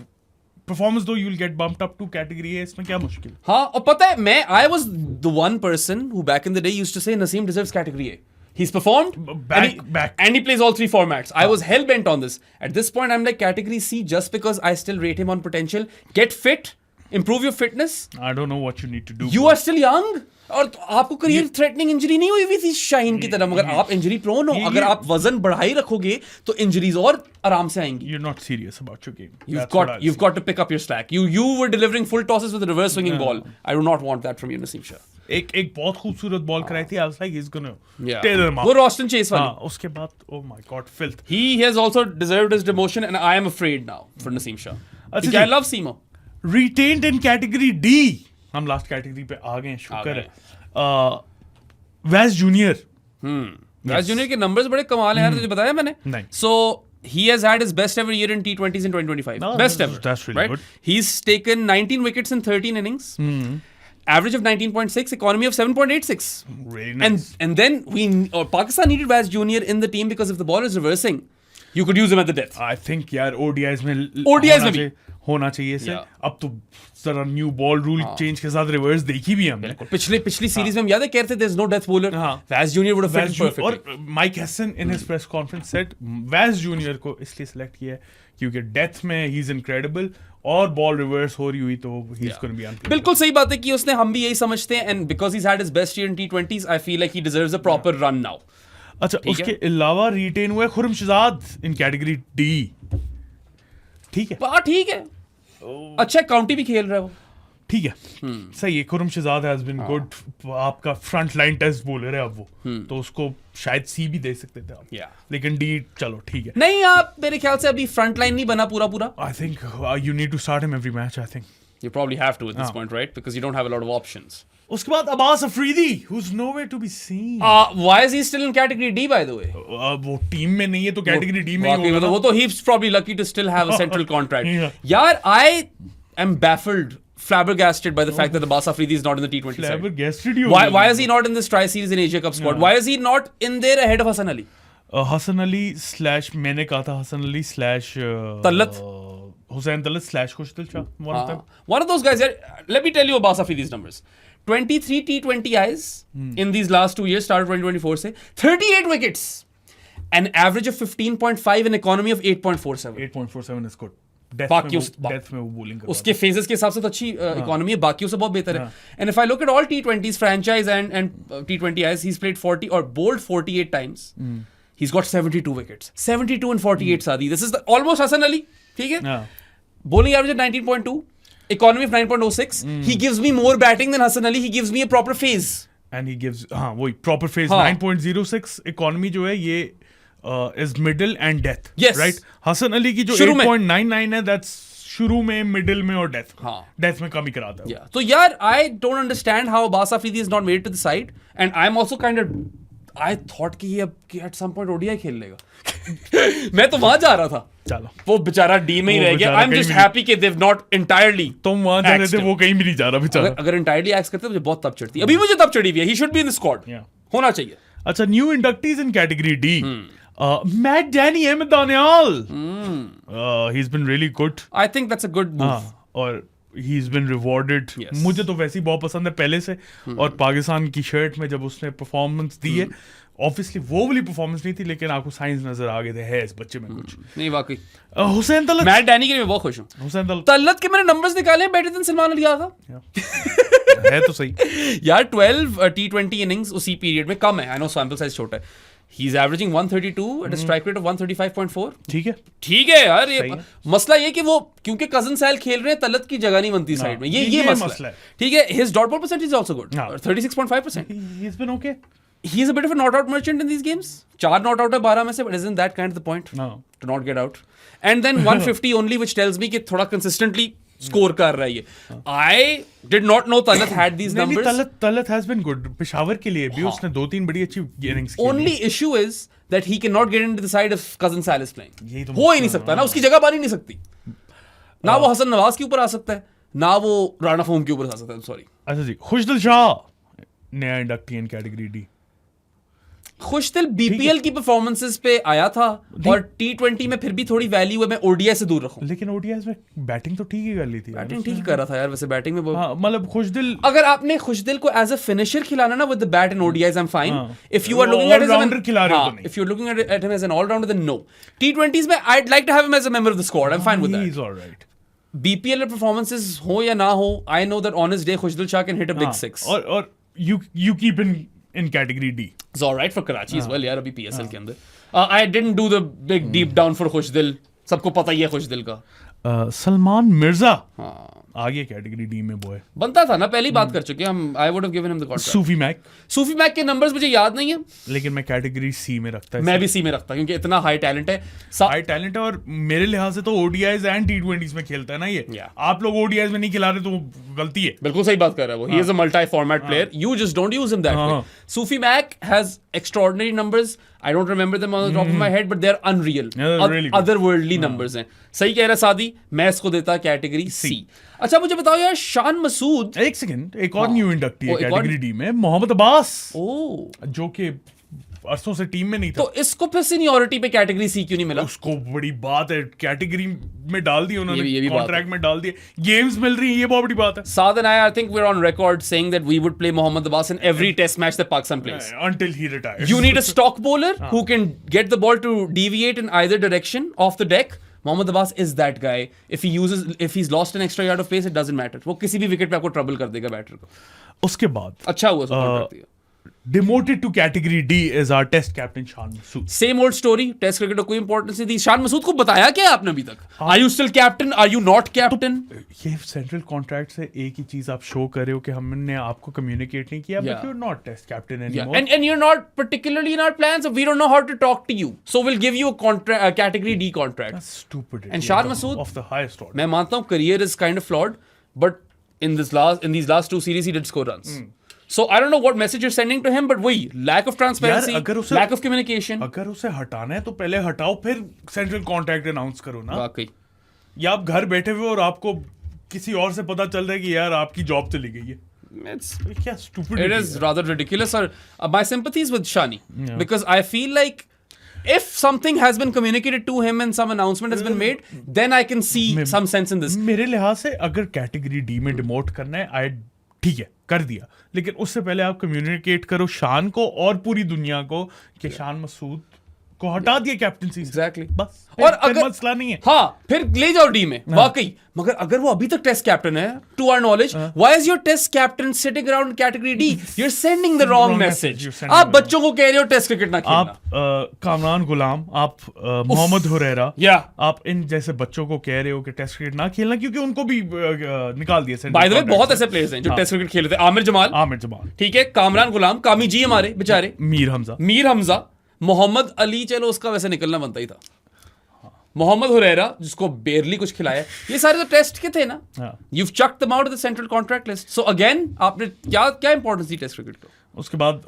performance though you'll get bumped up to category A. इसमें क्या मुश्किल? हाँ, और पता है I was the one person who back in the day used to say Naseem deserves category A. He's performed and he plays all three formats. I was hell bent on this. At this point I'm like category C just because I still rate him on potential. Get fit, improve your fitness. I don't know what you need to do. You are still young. और आपको career threatening injury नहीं हुई थी शाहीन की तरह, मगर आप injury prone हो. अगर आप वजन बढ़ाई रखोगे तो इंजरीज और आराम से आएंगी. You're not serious about your game. You've got to pick up your slack. You were delivering full tosses with a reverse swinging ball. I do not want that from you, Naseem Shah. एक बहुत खूबसूरत ball कराई थी. I was like he's gonna Yeah. tear them up. वो Roston Chase वाली. उसके बाद oh my god, filth. He has also deserved his demotion and I am afraid now for Naseem Shah. अच्छा I love Seema. Retained in category D. हम last category पे आ गए, शुक्र है. वैस जूनियर. Vaz Junior के numbers बड़े कमाल हैं यार, तुझे बताया मैंने? नहीं. So he has had his best ever year in T20s in 2025. No, best ever. that's really right? good. He's taken 19 wickets in 13 innings. Average of 19.6, economy of 7.86. Really nice. And then Pakistan needed Vaz Junior in the team because if the ball is reversing, you could use him at the death. I think यार ODIs में भी होना चाहिए इसे. Yeah. अब तो जरा new ball rule change के साथ रिवर्स देखी भी हमने. पिछली सीरीज में हम याद है कहते थे there's no death bowler. Vaz Junior would have fit perfectly. और mic Hesson in his press conference said Vaz Junior को इसलिए सिलेक्ट किया है क्योंकि डेथ में he is incredible और बॉल रिवर्स हो रही हुई तो he is going to be unplayable. बिल्कुल सही बात है कि उसने, हम भी यही समझते हैं, and because he's had his best year in T20s, I feel like he deserves a proper run now. अच्छा, उसके अलावा रिटेन हुआ है खुर्रम शहजाद इन कैटेगरी डी. ठीक है, ठीक है, अच्छा काउंटी भी खेल रहा है वो. ठीक है, सही है. Khurram Shahzad has been good. आपका फ्रंट लाइन टेस्ट बॉलर है अब वो, तो उसको शायद सी भी दे सकते थे आप. लेकिन डी चलो ठीक है. नहीं, आप मेरे ख्याल से अभी फ्रंट लाइन नहीं बना पूरा. I think you need to start him every match. I think you probably have to at this point, right? Because you don't have a lot of options. उसके बाद Abbas Afridi who's nowhere to be seen. Why is he still in category D, by the way? वो team में नहीं है तो category D में ही होगा. वो तो he's probably lucky to still have a central contract. यार, I am baffled, flabbergasted by the fact that Abbas Afridi is not in the T20 side. Flabbergasted you. Why is he not in this tri-series in Asia Cup squad? Why is he not in there ahead of Hassan Ali? Hasan Ali / मैंने कहा था Hasan Ali / Talat. Hussain Talat / Khushdil Shah. One of those guys. Let me tell you about Afridi's numbers. 23 T20Is in these last 2 years, started 2024 से 38 wickets, an average of 15.5, an economy of 8.47. 8.47 is good. Death में वो bowling कर उसके phases के हिसाब से तो अच्छी इकोनॉमी है, बाकियों से बहुत बेहतर है. And if I look at all T20s franchise and T20Is, he's played 40 or bowled 48 times. He's got 72 wickets. 72 and 48 Saadi. This is almost Hassan Ali. ठीक है. Bowling average at 19.2, economy of 9.06. He gives me more batting than Hassan Ali. He gives me a proper phase. And he gives वही proper phase. 9.06 economy जो है ये is middle and death. Yes. Right. Hassan Ali की जो 8.99 है that's शुरू में, middle में और डेथ. डेथ में कम ही कराता है. तो यार, I don't understand how Abbas Afridi is not made it to the side, and I'm also kind of, I thought कि ये अब at some point ODI खेल लेगा. मैं तो वहां जा रहा था. चलो, वो बेचारा डी में ही रह गया. I'm just happy कि they've not entirely. तुम वहां जा रहे थे, वो कहीं भी नहीं जा रहा बेचारा. अगर entirely axe करते मुझे बहुत तब चढ़ती. अभी मुझे तब चढ़ी हुई है. He should be in the squad. होना चाहिए. अच्छा, new inductees in category D. Matt Danny, Ahmed Daniel. He's been really good. I think that's a good move. और he's been rewarded. मुझे तो वैसे ही बहुत पसंद है पहले से. और पाकिस्तान की शर्ट में जब उसने परफॉर्मेंस दी है, ऑब्वियसली वो वाली परफॉर्मेंस नहीं थी, लेकिन आपको साइंस नजर आ गए थे, है इस बच्चे में कुछ. नहीं, वाकई. हुसैन तलत. मैट डैनी के लिए मैं बहुत खुश हूँ. हुसैन तलत के मैंने नंबर्स निकाले बेटर देन सलमान अली था. है तो सही यार. 12 T20 इनिंग्स उसी पीरियड में कम है. आई नो सैंपल साइज छोटा है. He's averaging 132 at a strike rate of 135.4. ठीक है यार. ये मसला ये कि वो क्योंकि कजन सैल खेल रहे हैं, तलत की जगह नहीं बनती साइड में. ये मसला है. ठीक है. His dot ball percentage is also good. 36.5%. He's been okay. He's a bit of a not out merchant in these games. 4 not out है 12 में से, but isn't that kind of the point? No. To not get out. And then 150 only, which tells me कि थोड़ा consistently score कर रहा है ये. I did not know Talat had these नहीं, numbers. Talat has been good. Peshawar के लिए भी उसने 2-3 बड़ी अच्छी innings खेली. Only issue is that he cannot get into the side of cousin Sal is playing. यही तो हो ही नहीं सकता ना, उसकी जगह बन ही नहीं सकती. ना वो हसन नवाज के ऊपर आ सकता है, ना वो राणा फहीम के ऊपर आ सकता है. सॉरी. अच्छा जी, खुशदिल शाह नया इंडक्टी इन कैटेगरी डी. खुशदिल बीपीएल की परफॉर्मेंसेस पे आया था और T20 में फिर भी थोड़ी वैल्यू है. मैं ओडीआई से दूर रखूं. लेकिन ओडीआईज में बैटिंग तो ठीक ही कर ली थी. बैटिंग ठीक ही कर रहा था यार वैसे. बैटिंग में हाँ, मतलब खुशदिल अगर आपने खुशदिल को एज अ फिनिशर खिलाना ना with the bat in ODIs I am fine. If you are वो लुकिंग एट all-rounder खिला रहे हो तो नहीं. If you are looking at him as an all-rounder then no. T20s में I like to have him as a member of the squad. I am fine with he that. Is alright. BPL performances हो या ना हो, I know that on his day Khushdil Shah can hit a big six. और you keep in category D. It's all right for Karachi as well यार अभी PSL के अंदर. I didn't do the big deep down for खुशदिल. सबको पता ही है खुशदिल का. सलमान मिर्जा हाँ आगे कैटेगरी डी में बॉय. बनता था ना, पहली बात कर चुके हम. I would have given him the contract. सूफी मैक. सूफी मैक के नंबर्स मुझे याद नहीं है, लेकिन मैं कैटेगरी सी में रखता है. मैं भी सी में रखता क्योंकि इतना हाई टैलेंट है. हाई टैलेंट है और मेरे लिहाज से तो ओडीआईज एंड T20s में खेलता है ना ये. Yeah. आप लोग ओडीआईज में नहीं खिला रहे तो गलती है. बिल्कुल सही बात कर रहा है वो. He is a multi format player. You just don't use him that way. सूफी मैक has extraordinary numbers. I don't remember them on the top of my head, but they're unreal. Yeah, they're really good. Otherworldly numbers हैं. सही कह रहा सादी. मैं इसको देता कैटेगरी सी. अच्छा मुझे बताओ यार, शान मसूद. एक सेकंड, एक और न्यू इंडक्टी है एक और- कैटेगरी डी में, मोहम्मद अब्बास, ओह, जो कि अरसों से टीम में नहीं था. तो इसको फिर सीनियरिटी पे कैटेगरी सी क्यों नहीं मिला? उसको बड़ी बात है, कैटेगरी में डाल दी ये उन्होंने, भी बात कॉन्ट्रैक्ट में डाल दिए, गेम्स मिल रही है, ये बहुत बड़ी बात है. Saad and I think we're on record saying that we would play Mohammad Abbas in every test match that Pakistan plays. Until he retires. You need a stock bowler who can get the ball to deviate in either direction off the deck. Mohammad Abbas is that guy. If he's lost an extra yard of pace, it doesn't matter. वो किसी भी wicket पे आपको trouble कर देगा batter को. उसके बाद अच्छा हुआ उसको कॉन्ट्रैक्ट दिया. Demoted to category D is our test captain Shan Masood. Same old story. Test cricket को कोई इंपॉर्टेंस नहीं दी. शान मसूद को बताया क्या है आपने अभी तक? Are you still captain? Are you not captain? ये सेंट्रल कॉन्ट्रैक्ट से एक ही चीज आप शो कर रहे हो कि हमने आपको कम्युनिकेट नहीं किया, but Yeah. You are not test captain Yeah, anymore. and you're not particularly in our plans. So we don't know how to talk to you. So we'll give you a category D contract. Stupid. And Shah Masood- of the highest order. मैं मानता हूँ career is kind of flawed, but in these last two series he did score runs. So I don't know what message you're sending to him, but वही lack of transparency, अगर उसे- lack of communication. अगर उसे हटाना है तो पहले हटाओ, फिर सेंट्रल कॉन्ट्रैक्ट अनाउंस करो ना. वाकई. या आप घर बैठे हुए और आपको किसी और से पता चल रहा है कि यार आपकी जॉब चली गई है. It's क्या stupidity it is है. rather ridiculous. Or my sympathies with Shani Yeah. because I feel like if something has been communicated to him and some announcement has been made, then I can see some sense in this. मेरे लिहाज से अगर category D में demote करना है, आई ठीक है कर दिया, लेकिन उससे पहले आप कम्युनिकेट करो शान को और पूरी दुनिया को कि शान मसूद को हटा दिया कैप्टनसी से. Exactly. बस. और फिर अगर मसला नहीं है. हाँ फिर ले जाओ डी में. वाकई. मगर अगर वो अभी तक टेस्ट कैप्टन है, to our knowledge, why is your test captain sitting around category D? You are sending the wrong message. You're sending आप the बच्चों को कह रहे हो टेस्ट क्रिकेट ना खेलना. आप कामरान गुलाम, आप मोहम्मद हुरैरा, या आप इन जैसे बच्चों को कह रहे हो कि टेस्ट क्रिकेट ना खेलना, क्योंकि उनको भी निकाल दिया. बाय द वे बहुत ऐसे प्लेयर्स हैं जो टेस्ट क्रिकेट खेले थे. आमिर जमाल, आमिर जमाल, ठीक है, कामरान गुलाम, कामी जी हमारे बेचारे, मीर हमजा, मीर हमजा, मोहम्मद अली, चलो उसका वैसे निकलना बनता ही था, मोहम्मद हुरैरा जिसको बेरली कुछ खिलाया. ये सारे तो टेस्ट के थे ना. You chucked them out of the central contract list. So again आपने क्या इंपॉर्टेंस दी टेस्ट क्रिकेट को? उसके बाद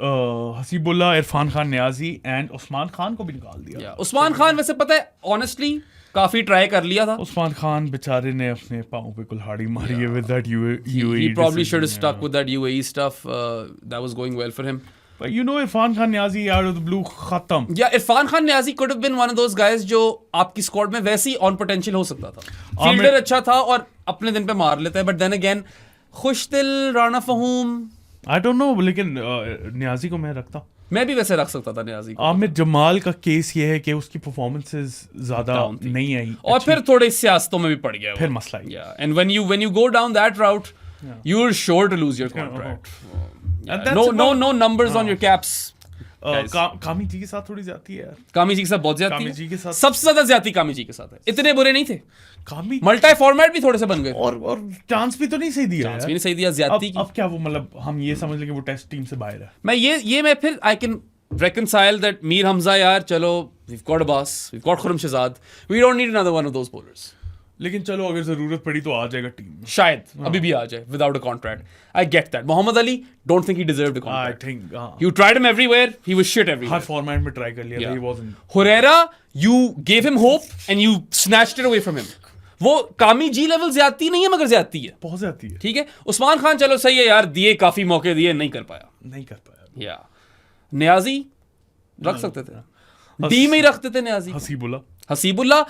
हसीबुल्लाह, इरफान खान नियाजी एंड उस्मान खान को भी निकाल दिया. उस्मान खान वैसे पता है ऑनेस्टली काफी ट्राई कर लिया था. उस्मान खान बेचारे ने अपने पाँव पे कुल्हाड़ी मारी है with that UAE. He probably should have decision, stuck with that UAE stuff. That was going well for him. But you know, Irfan Khan Niazi out of the blue खत्म. या Irfan Khan Niazi could have been one of those guys जो आपकी squad में वैसे ही on potential हो सकता था. Fielder अच्छा था और अपने दिन पे मार लेता है, but then again Khushdil, Rana Faheem, I don't know, लेकिन नियाजी को मैं रखता. मैं भी वैसे रख सकता था नियाजी को. आमिर जमाल का केस ये है कि उसकी परफॉर्मेंसेस ज्यादा Down थी. नहीं आई और फिर थोड़े सियासतों में भी पड़ गया वो. फिर मसला है. Yeah, and when you go down that route, you're sure to lose your contract. And that's No numbers on your caps. कामी जी के साथ थोड़ी जाती है यार. कामी जी के साथ बहुत ज्यादा कामी जी के साथ- सबसे ज्यादा ज्यादा कामी जी के साथ है. इतने बुरे नहीं थे. कामी मल्टी फॉर्मेट भी थोड़े से बन गए. और चांस भी तो नहीं सही दिया चांस यार. भी नहीं सही दिया. ज्यादती की. अब क्या वो मतलब हम ये समझ लें कि वो टेस्ट टीम से बाहर है. मैं फिर I can reconcile that Mir Hamza यार चलो we've got Abbas, we've got Khurram Shahzad, we don't need another one of those bowlers. लेकिन चलो अगर जरूरत पड़ी तो आ जाएगा टीम में. शायद अभी भी आ जाए without a contract. I get that. Mohammad Ali, don't think he deserved a I contract. think You tried him everywhere, he was shit everywhere. हर फॉर्मेट में ट्राई कर लिया था. Yeah. He wasn't. Herrera, you gave him hope and you snatched it away from him. वो कामी जी level ज्यादती नहीं है मगर ज्यादती है. बहुत जाती है. ठीक है. उस्मान खान चलो सही है यार, दिए काफी मौके दिए, नहीं कर पाया. नहीं कर पाया. या नियाजी रख सकते थे, डी में ही रखते थे नियाजी. हसीबुल्ला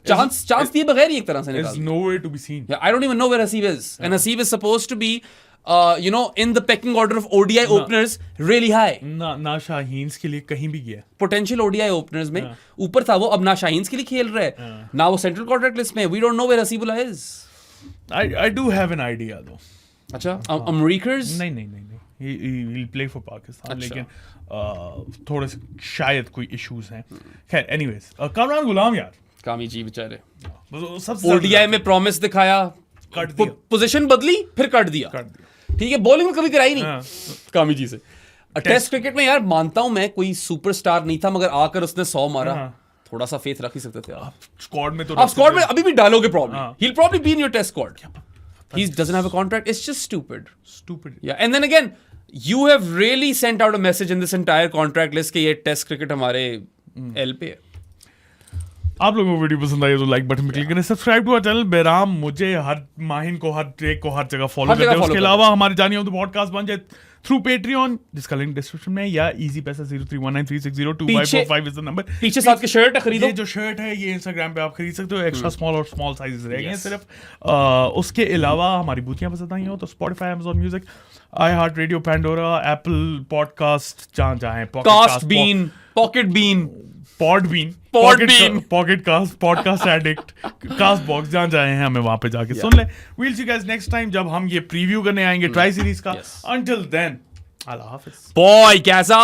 चांस दिए बगैर ही एक तरह से There's निकाल. nowhere to be seen. Yeah, I don't even know where Haseeb is. And Haseeb is supposed to be, in the pecking order of ODI openers, really high. ना शाहीन्स के लिए कहीं भी गया. Potential ODI openers में ऊपर था वो, अब ना शाहीन्स के लिए खेल रहा है, ना वो सेंट्रल कॉन्ट्रैक्ट लिस्ट में. We don't know where Haseebullah is. I do have an idea though. अच्छा, Americans? नहीं. He'll play for Pakistan. अच्छा. लेकिन थोड़े से शायद कोई इश्यूज हैं. खैर, anyways, कामरान गुलाम यार. कामी जी बेचारे. सबसे ODI में प्रॉमिस दिखाया, कट दिया. पोजीशन बदली, फिर कट दिया. ठीक है, बॉलिंग में कभी कराई नहीं कामी जी से. टेस्ट क्रिकेट में यार मानता हूं मैं, कोई सुपरस्टार नहीं था मगर आकर उसने 100 मारा. थोड़ा सा फेथ रख ही सकते थे आप. स्क्वाड में तो आप स्क्वाड में अभी भी डालोगे प्रॉब्लम. हाँ. He'll probably be in your test squad. He doesn't have a contract. It's just stupid. Yeah, and then again, you have really sent out a message in this entire contract list कि ये test cricket हमारे L पे है. आप लोगों को video पसंद आई तो लाइक बटन पे क्लिक करें. Subscribe to our channel. बेराम मुझे हर माहिन को, हर ट्रेक को, हर जगह फॉलो करते हैं. उसके अलावा हमारे जानिए तो पॉडकास्ट बन जाए थ्रू पेट्रियन, जिसका लिंक डिस्क्रिप्शन में, या इजी पैसा 0319360255 इज द नंबर. पीछे साथ के शर्ट है, खरीदो. ये जो शर्ट है ये इंस्टाग्राम पे आप खरीद सकते हो. एक्स्ट्रा स्मॉल और स्मॉल साइजेस रह गए हैं सिर्फ. उसके अलावा हमारी बूथियां पसंद आई हो तो Spotify, Amazon music, iHeartRadio, Pandora, Apple podcast, जहाँ है cast bean, pocket bean, Podbean, Pocket Cast, podcast addict, Castbox, जहाँ जाए हैं हमें वहां पे जाके सुन ले. We'll see you guys next time जब हम ये प्रीव्यू करने आएंगे ट्राई सीरीज का. अंटिल देन, अल्लाह हाफिज. बॉय कैसा